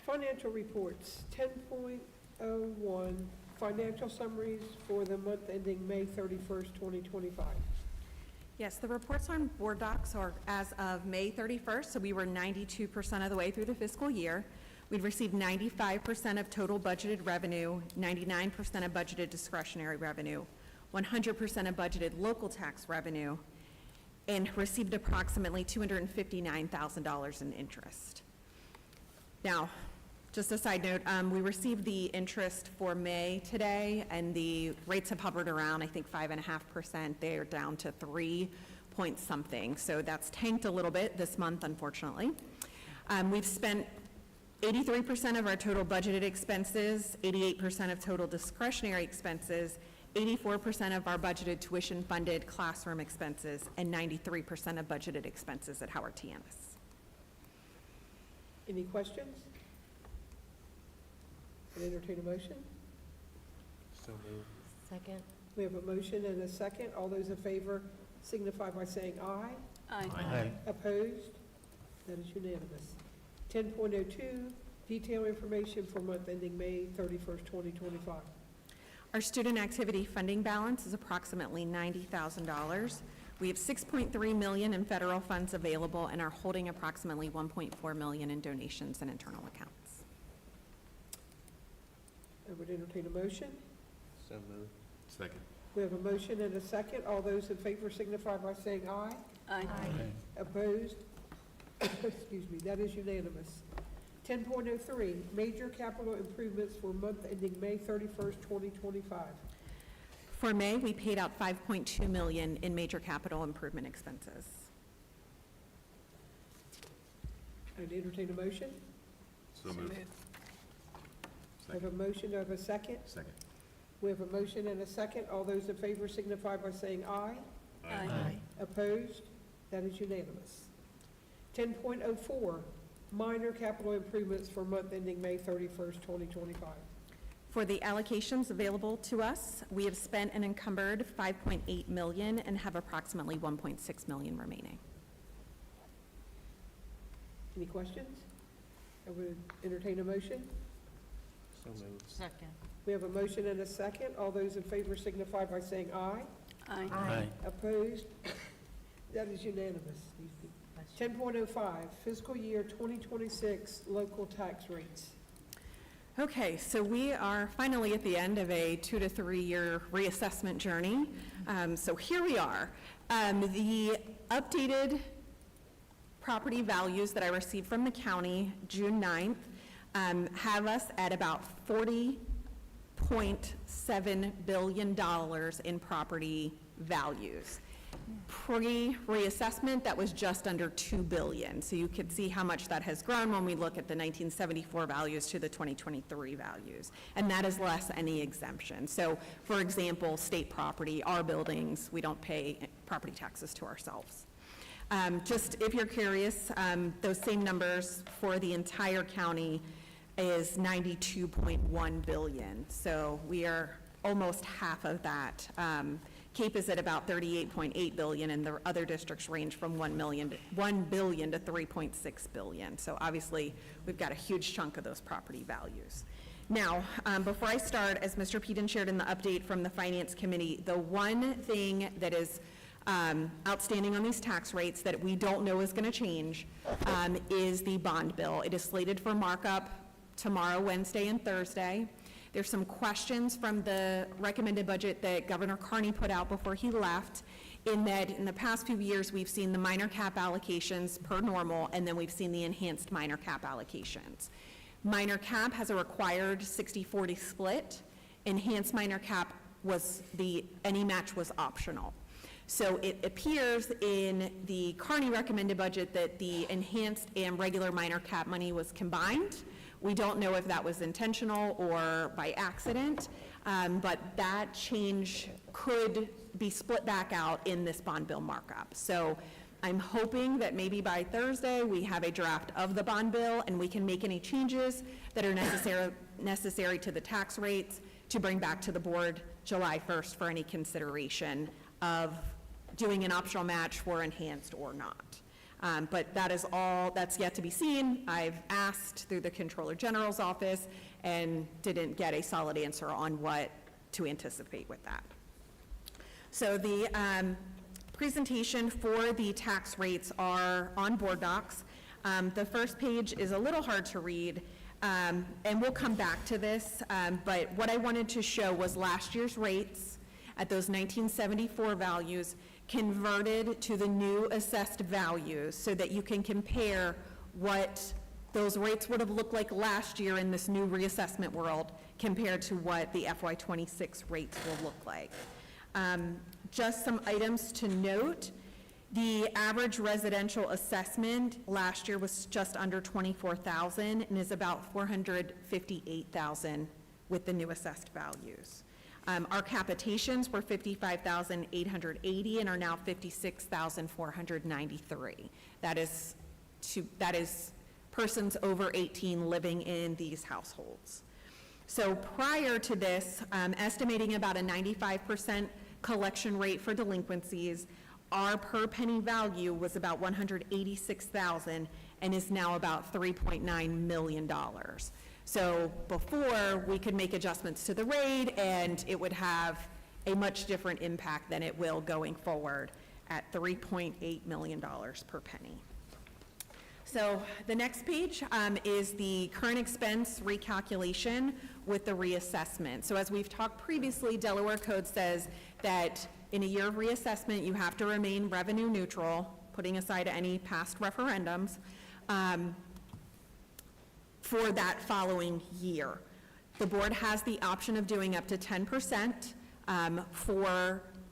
Financial reports, 10.01, financial summaries for the month ending May 31st, 2025. Yes, the reports on board docs are as of May 31st, so we were 92% of the way through the fiscal year. We'd received 95% of total budgeted revenue, 99% of budgeted discretionary revenue, 100% of budgeted local tax revenue, and received approximately $259,000 in interest. Now, just a side note, we received the interest for May today, and the rates have hovered around, I think, 5.5%. They are down to 3 point something, so that's tanked a little bit this month, unfortunately. We've spent 83% of our total budgeted expenses, 88% of total discretionary expenses, 84% of our budgeted tuition-funded classroom expenses, and 93% of budgeted expenses at Howard T. Ennis. Any questions? I'd entertain a motion. So moved. Second. We have a motion and a second. All those in favor signify by saying aye. Aye. Aye. Opposed? That is unanimous. 10.02, detailed information for month ending May 31st, 2025. Our student activity funding balance is approximately $90,000. We have $6.3 million in federal funds available and are holding approximately $1.4 million in donations and internal accounts. I would entertain a motion. So moved. Second. We have a motion and a second. All those in favor signify by saying aye. Aye. Opposed? Excuse me, that is unanimous. 10.03, major capital improvements for month ending May 31st, 2025. For May, we paid out $5.2 million in major capital improvement expenses. I'd entertain a motion. So moved. I have a motion, I have a second. Second. We have a motion and a second. All those in favor signify by saying aye. Aye. Opposed? That is unanimous. 10.04, minor capital improvements for month ending May 31st, 2025. For the allocations available to us, we have spent and encumbered $5.8 million and have approximately $1.6 million remaining. Any questions? I would entertain a motion. So moved. Second. We have a motion and a second. All those in favor signify by saying aye. Aye. Aye. Opposed? That is unanimous. 10.05, fiscal year 2026 local tax rates. Okay, so we are finally at the end of a 2 to 3 year reassessment journey. So here we are. The updated property values that I received from the county June 9th have us at about $40.7 billion in property values. Pre-reassessment, that was just under $2 billion. So you could see how much that has grown when we look at the 1974 values to the 2023 values. And that is less any exemption. So, for example, state property, our buildings, we don't pay property taxes to ourselves. Just if you're curious, those same numbers for the entire county is $92.1 billion. So we are almost half of that. Cape is at about $38.8 billion, and the other districts range from $1 billion to $3.6 billion. So obviously, we've got a huge chunk of those property values. Now, before I start, as Mr. Peden shared in the update from the Finance Committee, the one thing that is outstanding on these tax rates that we don't know is going to change is the bond bill. It is slated for markup tomorrow, Wednesday, and Thursday. There's some questions from the recommended budget that Governor Carney put out before he left, in that in the past few years, we've seen the minor cap allocations per normal, and then we've seen the enhanced minor cap allocations. Minor cap has a required 60-40 split. Enhanced minor cap was any match was optional. So it appears in the Carney recommended budget that the enhanced and regular minor cap money was combined. We don't know if that was intentional or by accident, but that change could be split back out in this bond bill markup. So I'm hoping that maybe by Thursday, we have a draft of the bond bill and we can make any changes that are necessary to the tax rates to bring back to the board July 1st for any consideration of doing an optional match for enhanced or not. But that is all that's yet to be seen. I've asked through the Controller General's office and didn't get a solid answer on what to anticipate with that. So the presentation for the tax rates are on board docs. The first page is a little hard to read, and we'll come back to this, but what I wanted to show was last year's rates at those 1974 values converted to the new assessed values so that you can compare what those rates would have looked like last year in this new reassessment world compared to what the FY26 rates will look like. Just some items to note. The average residential assessment last year was just under $24,000 and is about $458,000 with the new assessed values. Our capitations were $55,880 and are now $56,493. That is persons over 18 living in these households. So prior to this, estimating about a 95% collection rate for delinquencies, our per penny value was about $186,000 and is now about $3.9 million. So before, we could make adjustments to the rate and it would have a much different impact than it will going forward at $3.8 million per penny. So the next page is the current expense recalculation with the reassessment. So as we've talked previously, Delaware Code says that in a year of reassessment, you have to remain revenue neutral, putting aside any past referendums, for that following year. The board has the option of doing up to 10%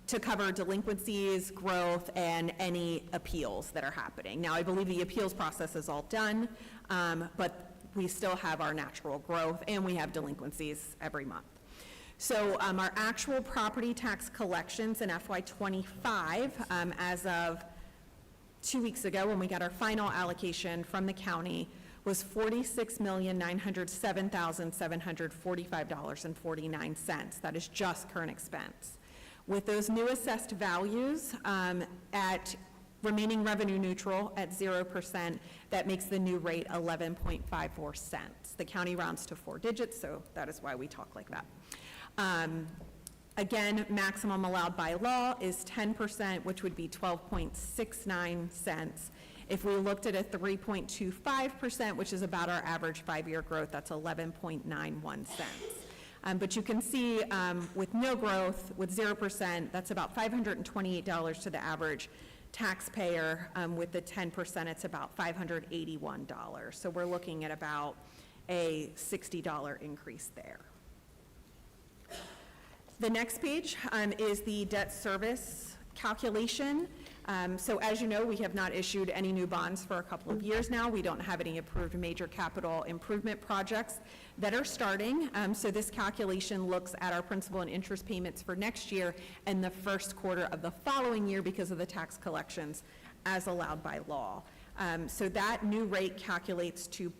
to cover delinquencies, growth, and any appeals that are happening. Now, I believe the appeals process is all done, but we still have our natural growth and we have delinquencies every month. So our actual property tax collections in FY25, as of 2 weeks ago when we got our final allocation from the county, was $46,907,745.49. That is just current expense. With those new assessed values at remaining revenue neutral at 0%, that makes the new rate 11.54 cents. The county rounds to 4 digits, so that is why we talk like that. Again, maximum allowed by law is 10%, which would be 12.69 cents. If we looked at a 3.25%, which is about our average 5-year growth, that's 11.91 cents. But you can see with no growth, with 0%, that's about $528 to the average taxpayer. With the 10%, it's about $581. So we're looking at about a $60 increase there. The next page is the debt service calculation. So as you know, we have not issued any new bonds for a couple of years now. We don't have any approved major capital improvement projects that are starting. So this calculation looks at our principal and interest payments for next year and the first quarter of the following year because of the tax collections as allowed by law. So that new rate calculates to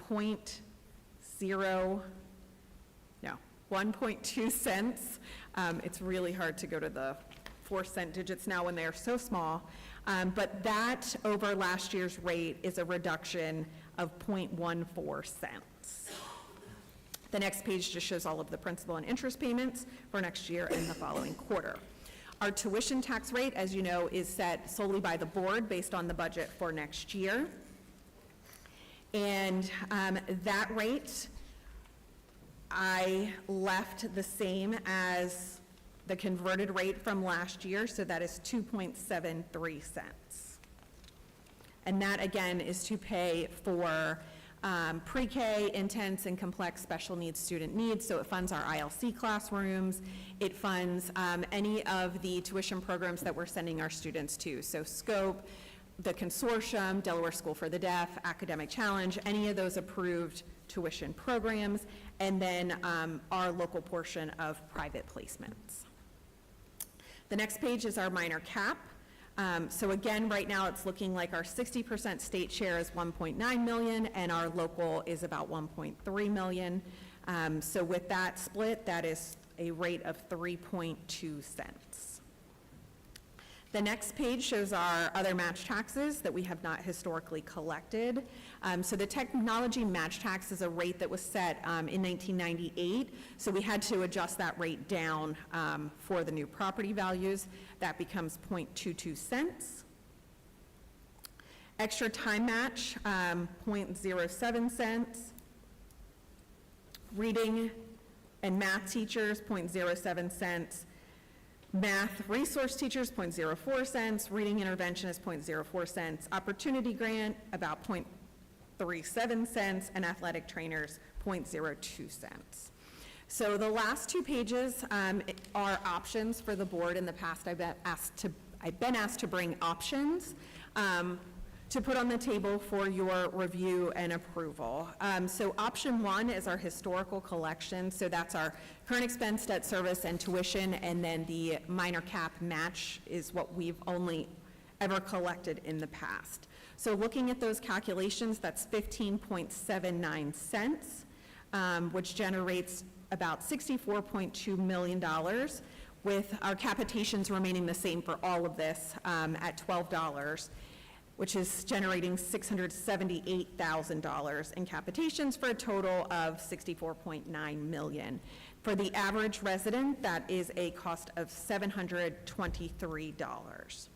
1.2 cents. It's really hard to go to the 4-cent digits now when they are so small. But that over last year's rate is a reduction of 0.14 cents. The next page just shows all of the principal and interest payments for next year and the following quarter. Our tuition tax rate, as you know, is set solely by the board based on the budget for next year. And that rate I left the same as the converted rate from last year, so that is 2.73 cents. And that, again, is to pay for pre-K, intense, and complex special needs student needs, so it funds our ILC classrooms. It funds any of the tuition programs that we're sending our students to, so SCOPE, the consortium, Delaware School for the Deaf, Academic Challenge, any of those approved tuition programs, and then our local portion of private placements. The next page is our minor cap. So again, right now it's looking like our 60% state share is 1.9 million and our local is about 1.3 million. So with that split, that is a rate of 3.2 cents. The next page shows our other match taxes that we have not historically collected. So the technology match tax is a rate that was set in 1998. So we had to adjust that rate down for the new property values. That becomes 0.22 cents. Extra time match, 0.07 cents. Reading and math teachers, 0.07 cents. Math resource teachers, 0.04 cents. Reading interventionist, 0.04 cents. Opportunity grant, about 0.37 cents. And athletic trainers, 0.02 cents. So the last two pages are options for the board. In the past, I've been asked to bring options to put on the table for your review and approval. So option 1 is our historical collection. So that's our current expense, debt service, and tuition, and then the minor cap match is what we've only ever collected in the past. So looking at those calculations, that's 15.79 cents, which generates about $64.2 million, with our capitations remaining the same for all of this at $12, which is generating $678,000 in capitations for a total of $64.9 million. For the average resident, that is a cost of $723.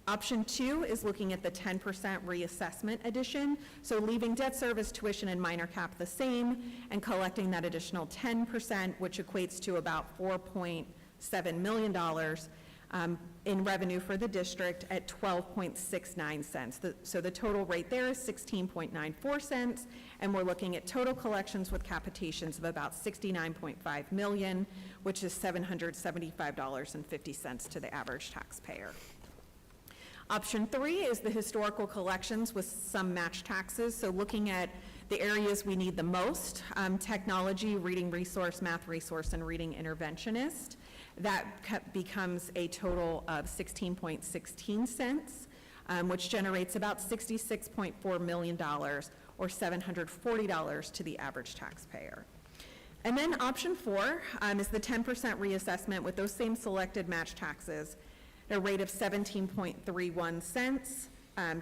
Option 2 is looking at the 10% reassessment addition, so leaving debt service, tuition, and minor cap the same, and collecting that additional 10%, which equates to about $4.7 million in revenue for the district at 12.69 cents. So the total rate there is 16.94 cents, and we're looking at total collections with capitations of about $69.5 million, which is $775.50 to the average taxpayer. Option 3 is the historical collections with some match taxes. So looking at the areas we need the most, technology, reading resource, math resource, and reading interventionist. That becomes a total of 16.16 cents, which generates about $66.4 million, or $740 to the average taxpayer. And then option 4 is the 10% reassessment with those same selected match taxes at a rate of 17.31 cents,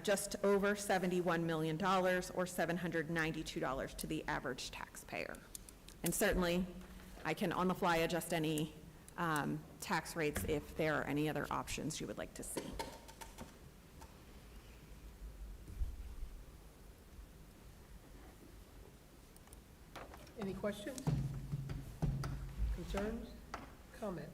just over $71 million, or $792 to the average taxpayer. And certainly, I can on the fly adjust any tax rates if there are any other options you would like to see. Any questions? Concerns? Comments?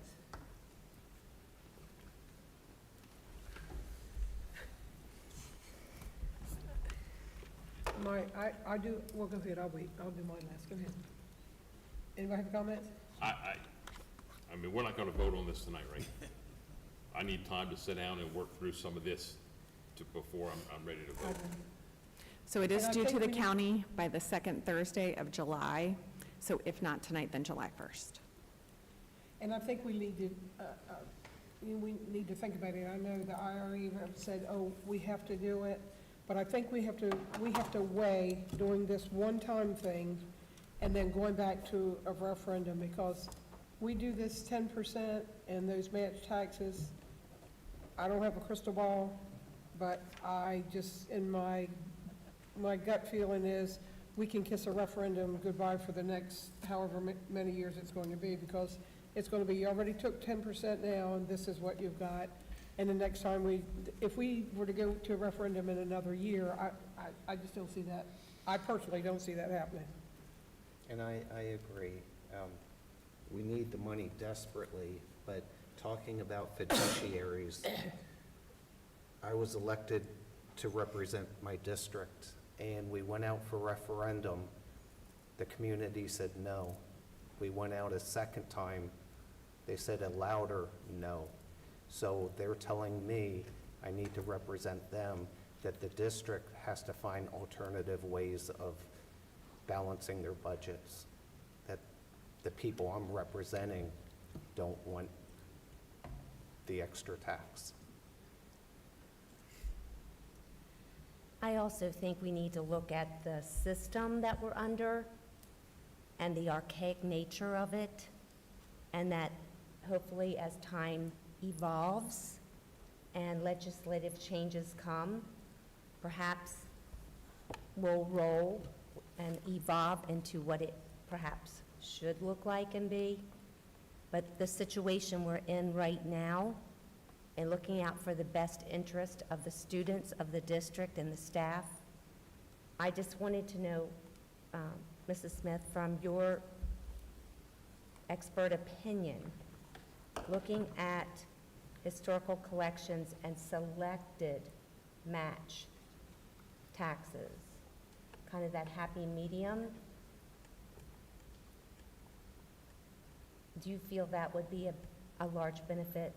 I do, well, go ahead, I'll wait, I'll do mine last, go ahead. Anybody have comments? I mean, we're not gonna vote on this tonight, right? I need time to sit down and work through some of this before I'm ready to vote. So it is And I due to think the we- county by the second Thursday of July, so if not tonight, then July 1st. And I think we need to think about it. I know the IRE have said, oh, we have to do it, but I think we have to weigh doing this one-time thing and then going back to a referendum, because we do this 10% and those match taxes, I don't have a crystal ball, but I just, in my gut feeling is, we can kiss a referendum goodbye for the next however many years it's going to be, because it's going to be, you already took 10% now, and this is what you've got. And the next time if we were to go to a referendum in another year, I just don't see that. I personally don't see that happening. And I agree. We need the money desperately, but talking about fiduciaries, I was elected to represent my district, and we went out for referendum. The community said no. We went out a second time. They said a louder no. So they're telling me I need to represent them, that the district has to find alternative ways of balancing their budgets, that the people I'm representing don't want the extra tax. I also think we need to look at the system that we're under and the archaic nature of it, and that hopefully as time evolves and legislative changes come, perhaps we'll roll and evolve into what it perhaps should look like and be. But the situation we're in right now, and looking out for the best interest of the students of the district and the staff, I just wanted to know, Mrs. Smith, from your expert opinion, looking at historical collections and selected match taxes, kind of that happy medium, do you feel that would be a large benefit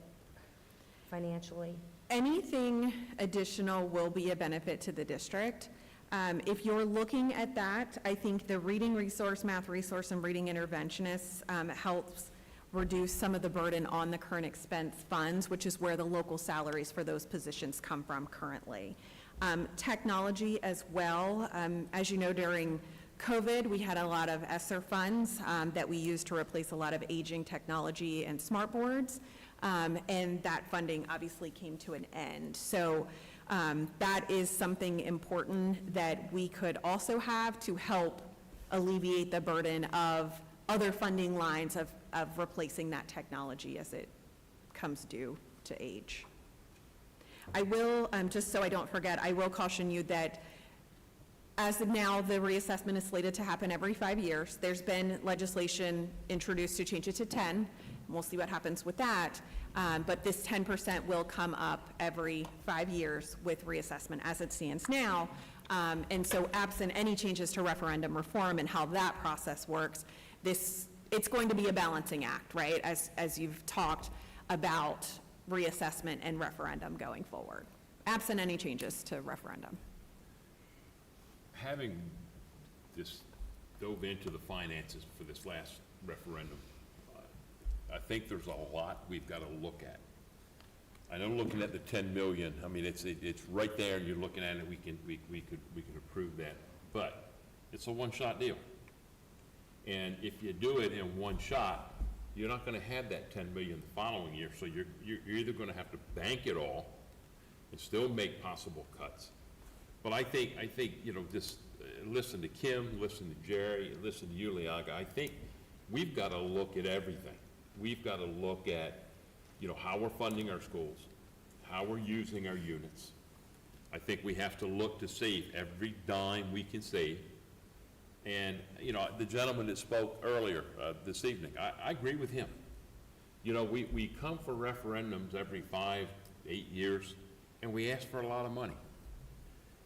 financially? Anything additional will be a benefit to the district. If you're looking at that, I think the reading resource, math resource, and reading interventionists helps reduce some of the burden on the current expense funds, which is where the local salaries for those positions come from currently. Technology as well. As you know, during COVID, we had a lot of ESSER funds that we used to replace a lot of aging technology and smart boards, and that funding obviously came to an end. So that is something important that we could also have to help alleviate the burden of other funding lines of replacing that technology as it comes due to age. I will, just so I don't forget, I will caution you that as of now, the reassessment is slated to happen every 5 years. There's been legislation introduced to change it to 10, and we'll see what happens with that. But this 10% will come up every 5 years with reassessment as it stands now. And so absent any changes to referendum reform and how that process works, it's going to be a balancing act, right? As you've talked about reassessment and referendum going forward, absent any changes to referendum. Having this dove into the finances for this last referendum, I think there's a lot we've got to look at. I know looking at the 10 million, I mean, it's right there, and you're looking at it, we could approve that. but it's a one-shot deal. And if you do it in one shot, you're not gonna have that 10 million the following year, so you're either gonna have to bank it all and still make possible cuts. But I think, you know, just listen to Kim, listen to Jerry, listen to you, Liaga. I think we've got to look at everything. We've got to look at, you know, how we're funding our schools, how we're using our units. I think we have to look to save every dime we can save. And, you know, the gentleman that spoke earlier this evening, I agree with him. You know, we come for referendums every 5, 8 years, and we ask for a lot of money.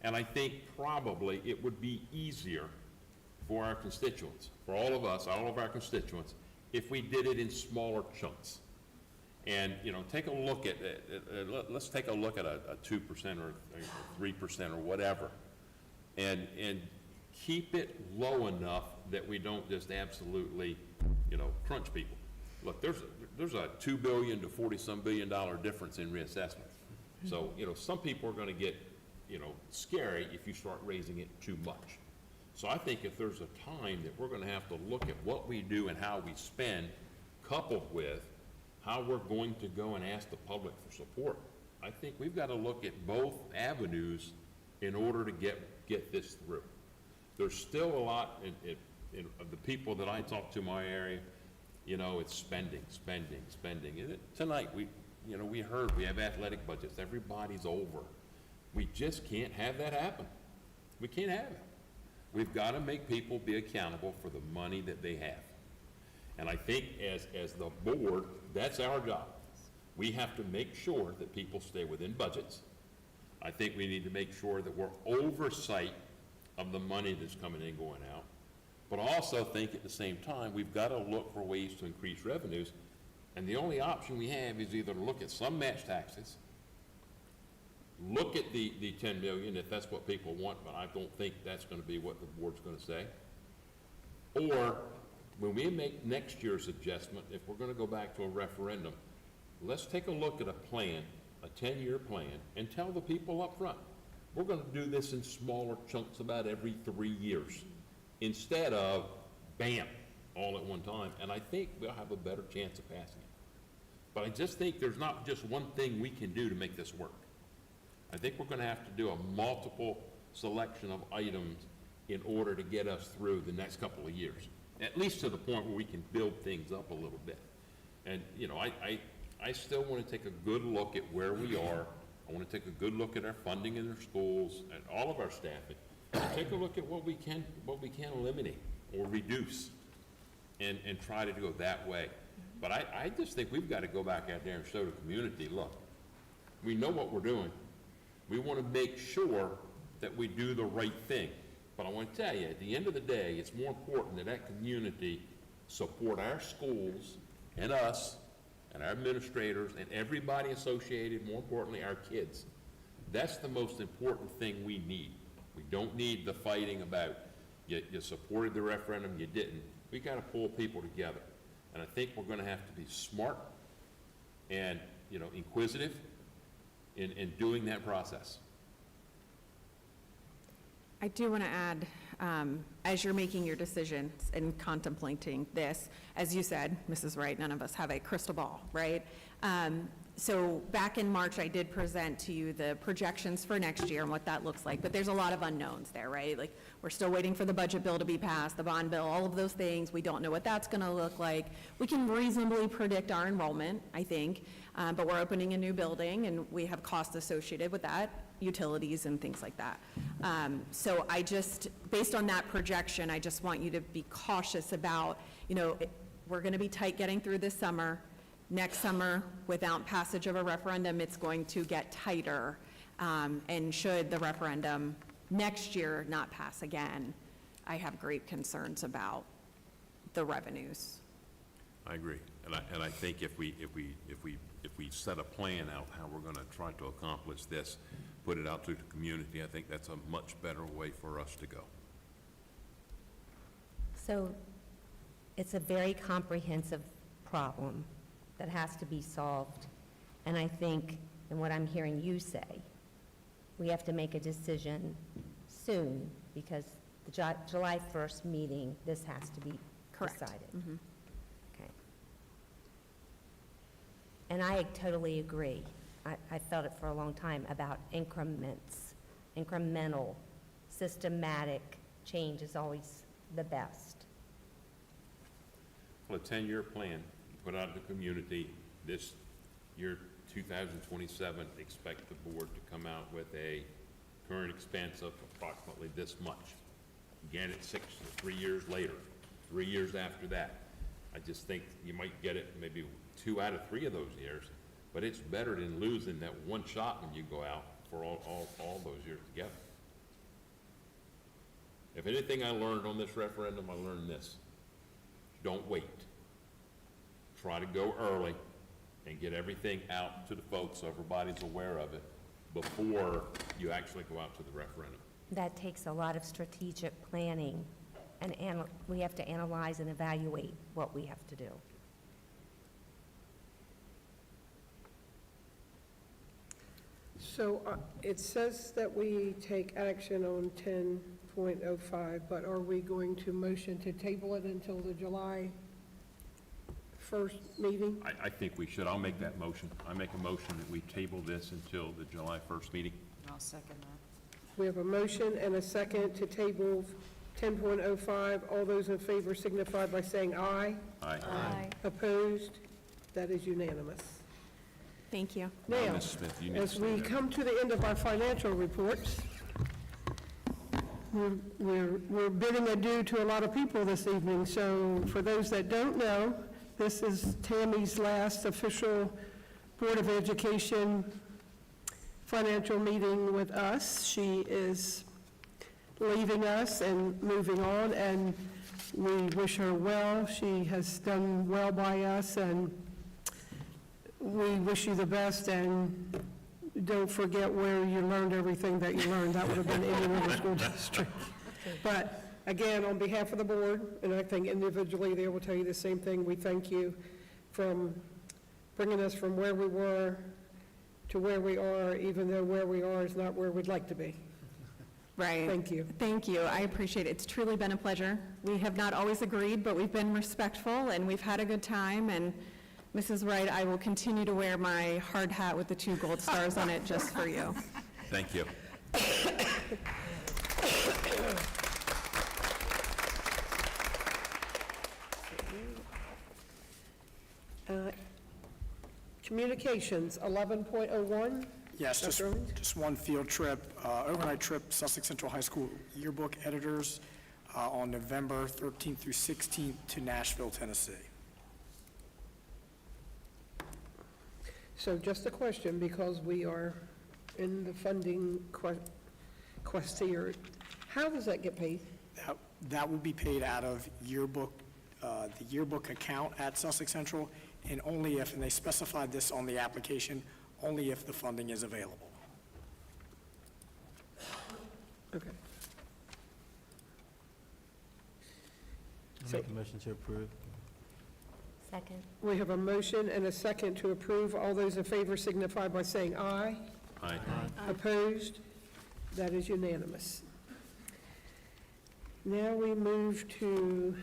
And I think probably it would be easier for our constituents, for all of us, all of our constituents, if we did it in smaller chunks. And, you know, take a look at, let's take a look at a 2% or 3% or whatever, and keep it low enough that we don't just absolutely, you know, crunch people. Look, there's a $2 billion to $40-some billion difference in reassessment. So, you know, some people are gonna get, you know, scary if you start raising it too much. So I think if there's a time that we're gonna have to look at what we do and how we spend, coupled with how we're going to go and ask the public for support, I think we've got to look at both avenues in order to get this through. There's still a lot of the people that I talk to in my area, you know, it's spending. And tonight, we heard we have athletic budgets. Everybody's over. We just can't have that happen. We can't have it. We've got to make people be accountable for the money that they have. And I think as the board, that's our job. We have to make sure that people stay within budgets. I think we need to make sure that we're oversight of the money that's coming in, going out. But also think at the same time, we've got to look for ways to increase revenues. And the only option we have is either to look at some match taxes, look at the 10 million if that's what people want, but I don't think that's going to be what the board's going to say. Or when we make next year's adjustment, if we're going to go back to a referendum, let's take a look at a plan, a 10-year plan, and tell the people up front, we're going to do this in smaller chunks about every 3 years, instead of, bam, all at one time. And I think we'll have a better chance of passing it. But I just think there's not just one thing we can do to make this work. I think we're going to have to do a multiple selection of items in order to get us through the next couple of years, at least to the point where we can build things up a little bit. And, you know, I still want to take a good look at where we are. I want to take a good look at our funding in our schools and all of our staffing. And take a look at what we can eliminate or reduce and try to go that way. But I just think we've got to go back out there and show the community, look, we know what we're doing. We want to make sure that we do the right thing. But I want to tell you, at the end of the day, it's more important that that community support our schools and us and our administrators and everybody associated, more importantly, our kids. That's the most important thing we need. We don't need the fighting about you supported the referendum, you didn't. We got to pull people together. And I think we're going to have to be smart and, you know, inquisitive in doing that process. I do want to add, as you're making your decisions and contemplating this, as you said, Mrs. Wright, none of us have a crystal ball, right? So back in March, I did present to you the projections for next year and what that looks like, but there's a lot of unknowns there, right? Like, we're still waiting for the budget bill to be passed, the bond bill, all of those things. We don't know what that's going to look like. We can reasonably predict our enrollment, I think, but we're opening a new building, and we have costs associated with that, utilities and things like that. So I just, based on that projection, I just want you to be cautious about, you know, we're going to be tight getting through this summer. Next summer, without passage of a referendum, it's going to get tighter. And should the referendum next year not pass again, I have great concerns about the revenues. I agree, and I think if we set a plan out how we're going to try to accomplish this, put it out to the community, I think that's a much better way for us to go. So it's a very comprehensive problem that has to be solved. And I think, and what I'm hearing you say, we have to make a decision soon, because the July 1st meeting, this has to be Correct. decided. Mhm. Okay. And I totally agree. I felt it for a long time about increments, incremental, systematic change is always the best. Well, a 10-year plan put out to the community this year, 2027, expect the board to come out with a current expense of approximately this much. Again, it's 3 years later, 3 years after that. I just think you might get it maybe 2 out of 3 of those years, but it's better than losing that one shot when you go out for all those years together. If anything I learned on this referendum, I learned this. Don't wait. Try to go early and get everything out to the folks so everybody's aware of it before you actually go out to the referendum. That takes a lot of strategic planning, and we have to analyze and evaluate what we have to do. So it says that we take action on 10.05, but are we going to motion to table it until the July 1st meeting? I think we should. I'll make that motion. I make a motion that we table this until the July 1st meeting. I'll second that. We have a motion and a second to table 10.05. All those in favor signify by saying aye. Aye. Opposed? That is unanimous. Thank you. Now, Ms. Smith, you need to as stay we there. come to the end of our financial reports, we're bidding adieu to a lot of people this evening. So for those that don't know, this is Tammy's last official Board of Education financial meeting with us. She is leaving us and moving on, and we wish her well. She has done well by us, and we wish you the best, and don't forget where you learned everything that you learned. That would have been Indian River School District. But again, on behalf of the board, and I think individually they will tell you the same thing, we thank you from bringing us from where we were to where we are, even though where we are is not where we'd like to be. Right. Thank you. Thank you. I appreciate it. It's truly been a pleasure. We have not always agreed, but we've been respectful, and we've had a good time. And Mrs. Wright, I will continue to wear my hard hat with the 2 gold stars on it just for you. Thank you. Communications, 11.01. Yes, Dr. Owens? just one field trip, overnight trip, Sussex Central High School yearbook editors on November 13th through 16th to Nashville, Tennessee. So just a question, because we are in the funding quest here, how does that get paid? That will be paid out of yearbook, the yearbook account at Sussex Central, and only if, and they specified this on the application, only if the funding is available. Okay. I make a motion to approve. Second. We have a motion and a second to approve. All those in favor signify by saying aye. Aye. Opposed? That is unanimous. Now we move to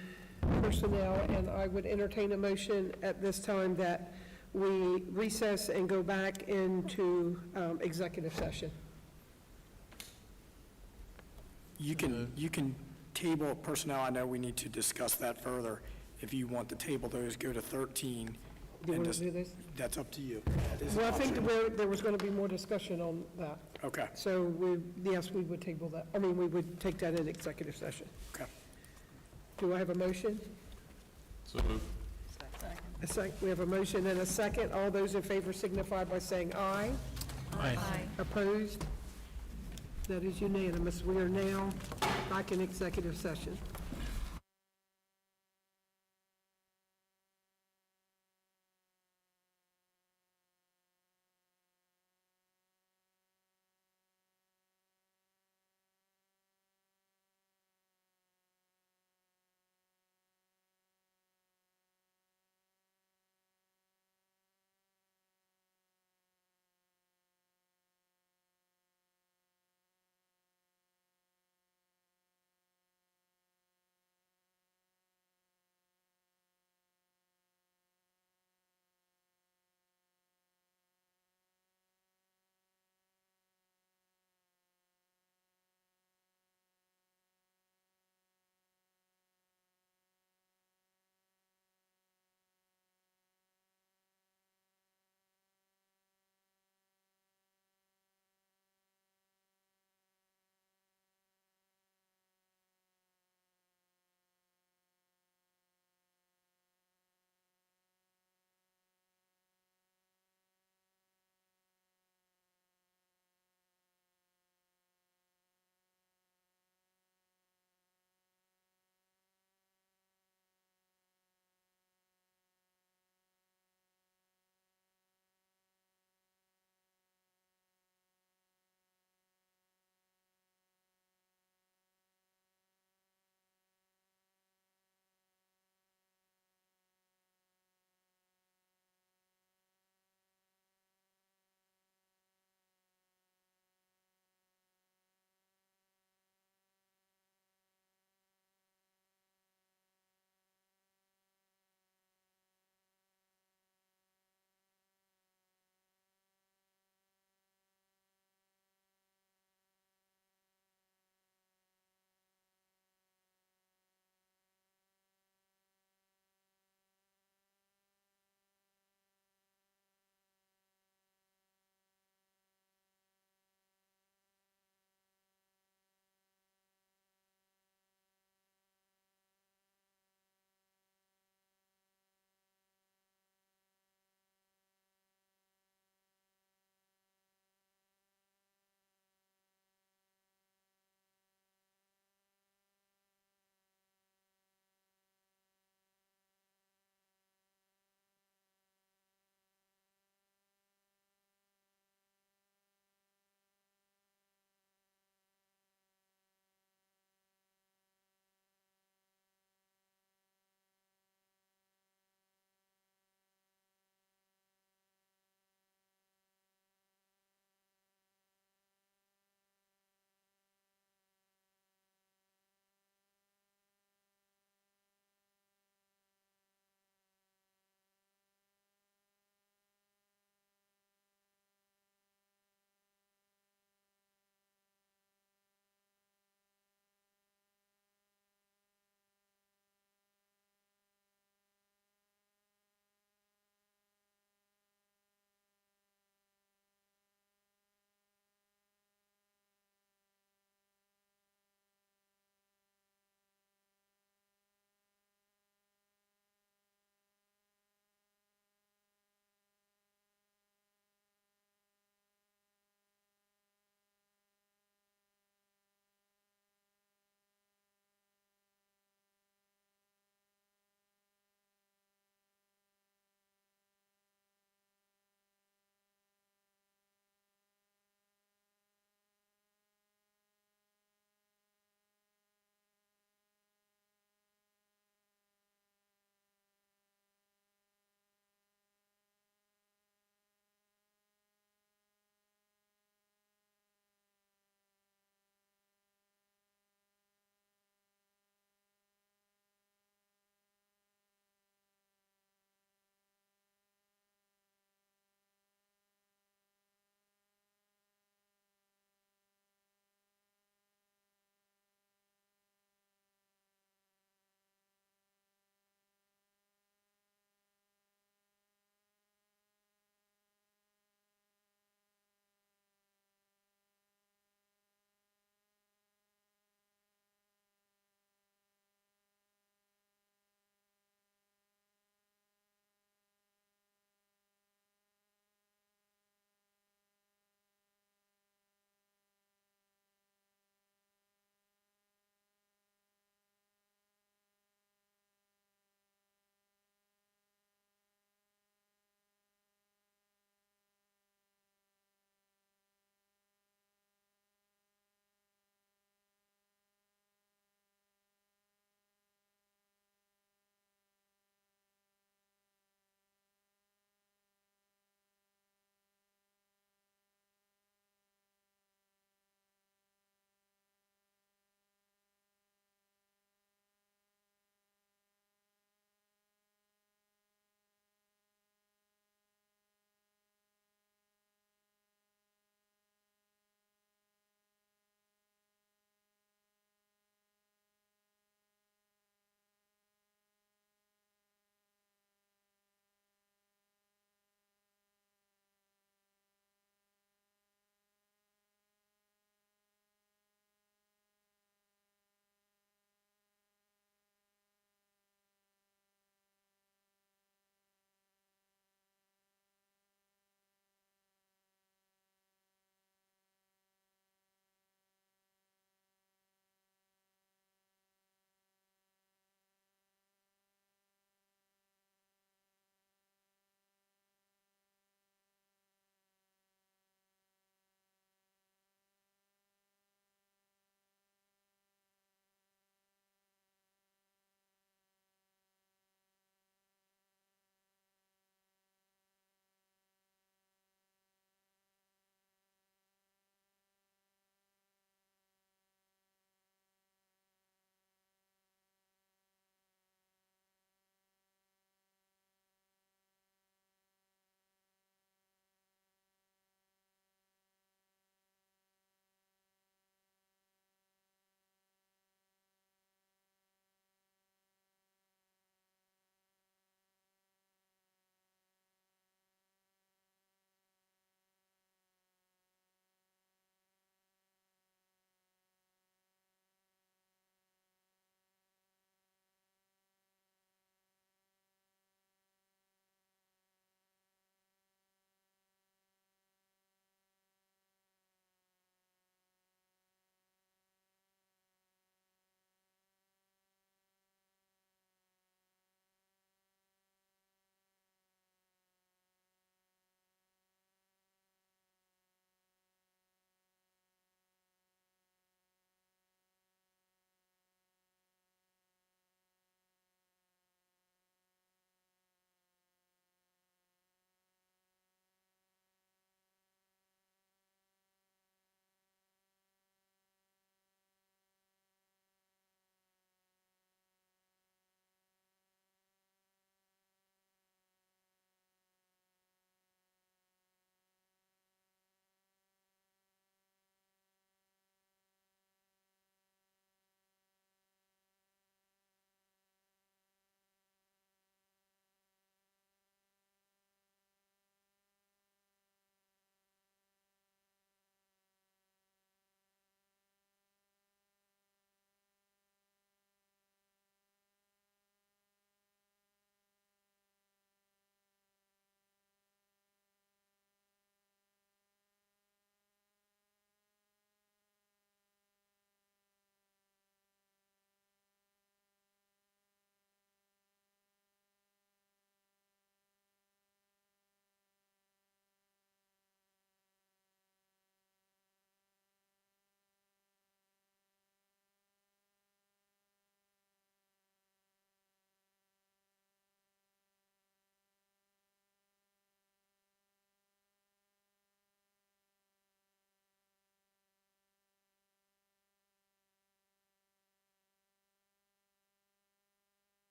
personnel, and I would entertain a motion at this time that we recess and go back into executive session. You can table personnel. I know we need to discuss that further. If you want to table those, go to 13. Do you and want just- to do this? That's up to you. That is Well, I an think option. there was going to be more discussion on that. Okay. So yes, we would table that. I mean, we would take that in executive session. Okay. Do I have a motion? So moved. We have a motion and a second. All those in favor signify by saying aye. Aye. Opposed? That is unanimous. We are now back in executive session.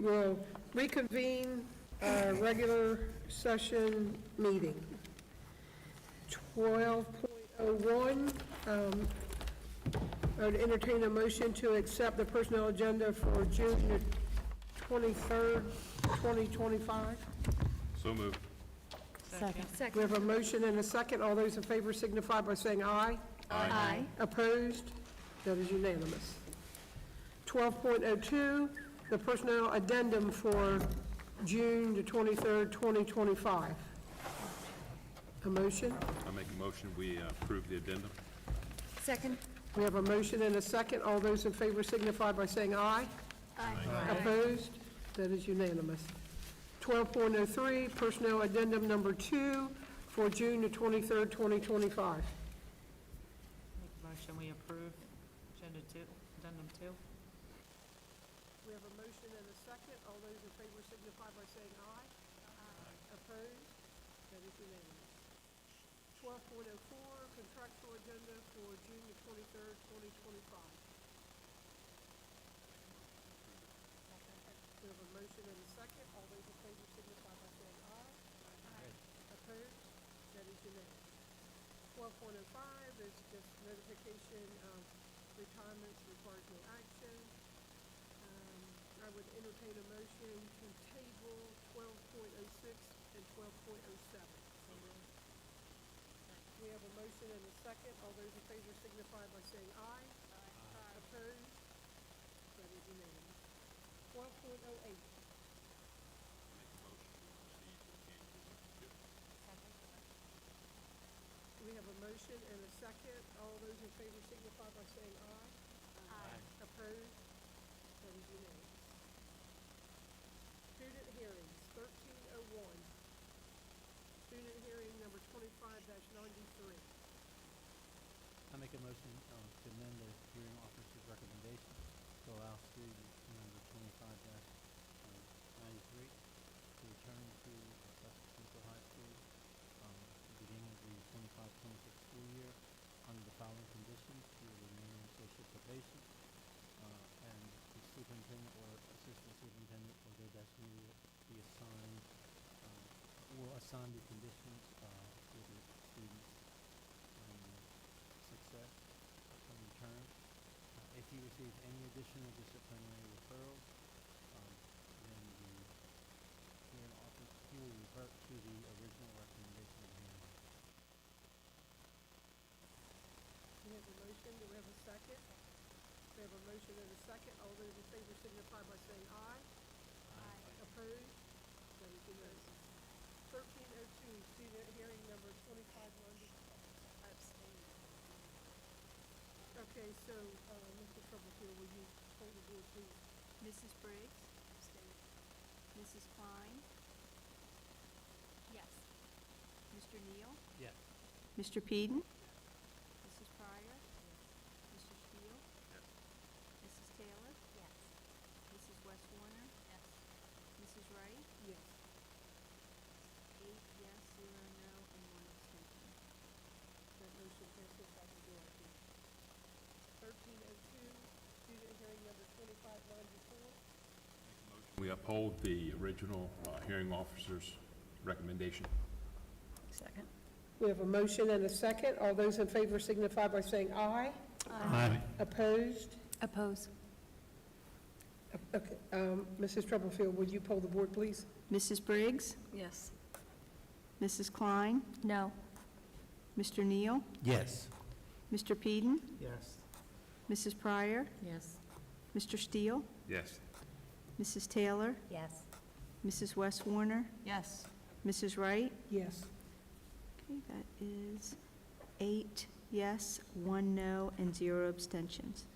We'll reconvene our regular session meeting. 12.01, I would entertain a motion to accept the personnel agenda for June the 23rd, 2025. So moved. Second. We have a motion and a second. All those in favor signify by saying aye. Aye. Opposed? That is unanimous. 12.02, the personnel addendum for June the 23rd, 2025. A motion? I make a motion, we approve the addendum. Second. We have a motion and a second. All those in favor signify by saying aye. Aye. Opposed? That is unanimous. 12.03, personnel addendum number 2 for June the 23rd, 2025. Make a motion, we approve agenda 2, addendum 2. We have a motion and a second. All those in favor signify by saying aye. Opposed? That is unanimous. 12.04, contractual agenda for June the 23rd, 2025. We have a motion and a second. All those in favor signify by saying aye. Opposed? That is unanimous. 12.05 is just notification of retirements, requires no action. I would entertain a motion to table 12.06 and 12.07. We have a motion and a second. All those in favor signify by saying aye. Opposed? That is unanimous. 12.08. We have a motion and a second. All those in favor signify by saying aye. Opposed? That is unanimous. Student hearings, 1301. Student hearing number 25-93. I make a motion to amend the hearing officer's recommendation to allow student number 25-93 to return to Sussex Central High School at the beginning of the 25-26 school year under the following conditions: to remain in social probation, and the superintendent or assistant superintendent or their designee be assigned, will assign the conditions for the student's success upon return. If he receives any additional disciplinary referrals, then the hearing office, he will revert to the original recommendation of the hearing officer. We have a motion. Do we have a second? We have a motion and a second. All those in favor signify by saying aye. Opposed? That is unanimous. 1302, student hearing number 2594. Okay, so, Mr. Troublefield, will you hold the board, please? Mrs. Briggs? Mrs. Klein? Yes. Mr. Neal? Yes. Mr. Peden? Mrs. Pryor? Mr. Steele? Mrs. Taylor? Yes. Mrs. West Warner? Yes. Mrs. Wright? Yes. 8 yes, 0 no, and 1 abstention. That motion passes by majority. 1302, student hearing number 2594. We uphold the original hearing officer's recommendation. Second. We have a motion and a second. All those in favor signify by saying aye. Aye. Opposed? Oppose. Okay, Mrs. Troublefield, would you poll the board, please? Mrs. Briggs? Yes. Mrs. Klein? No. Mr. Neal? Yes. Mr. Peden? Yes. Mrs. Pryor? Yes. Mr. Steele? Yes. Mrs. Taylor? Yes. Mrs. West Warner? Yes. Mrs. Wright? Yes. Okay, that is 8 yes, 1 no, and 0 abstentions.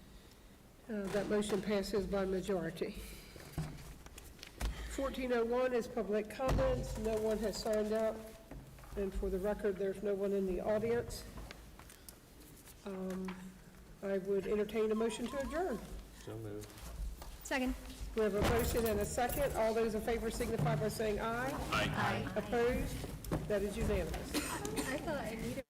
That motion passes by majority. 1401 is public comments. No one has signed up. And for the record, there's no one in the audience. I would entertain a motion to adjourn. So moved. Second. We have a motion and a second. All those in favor signify by saying aye. Aye. Opposed? That is unanimous. I thought I needed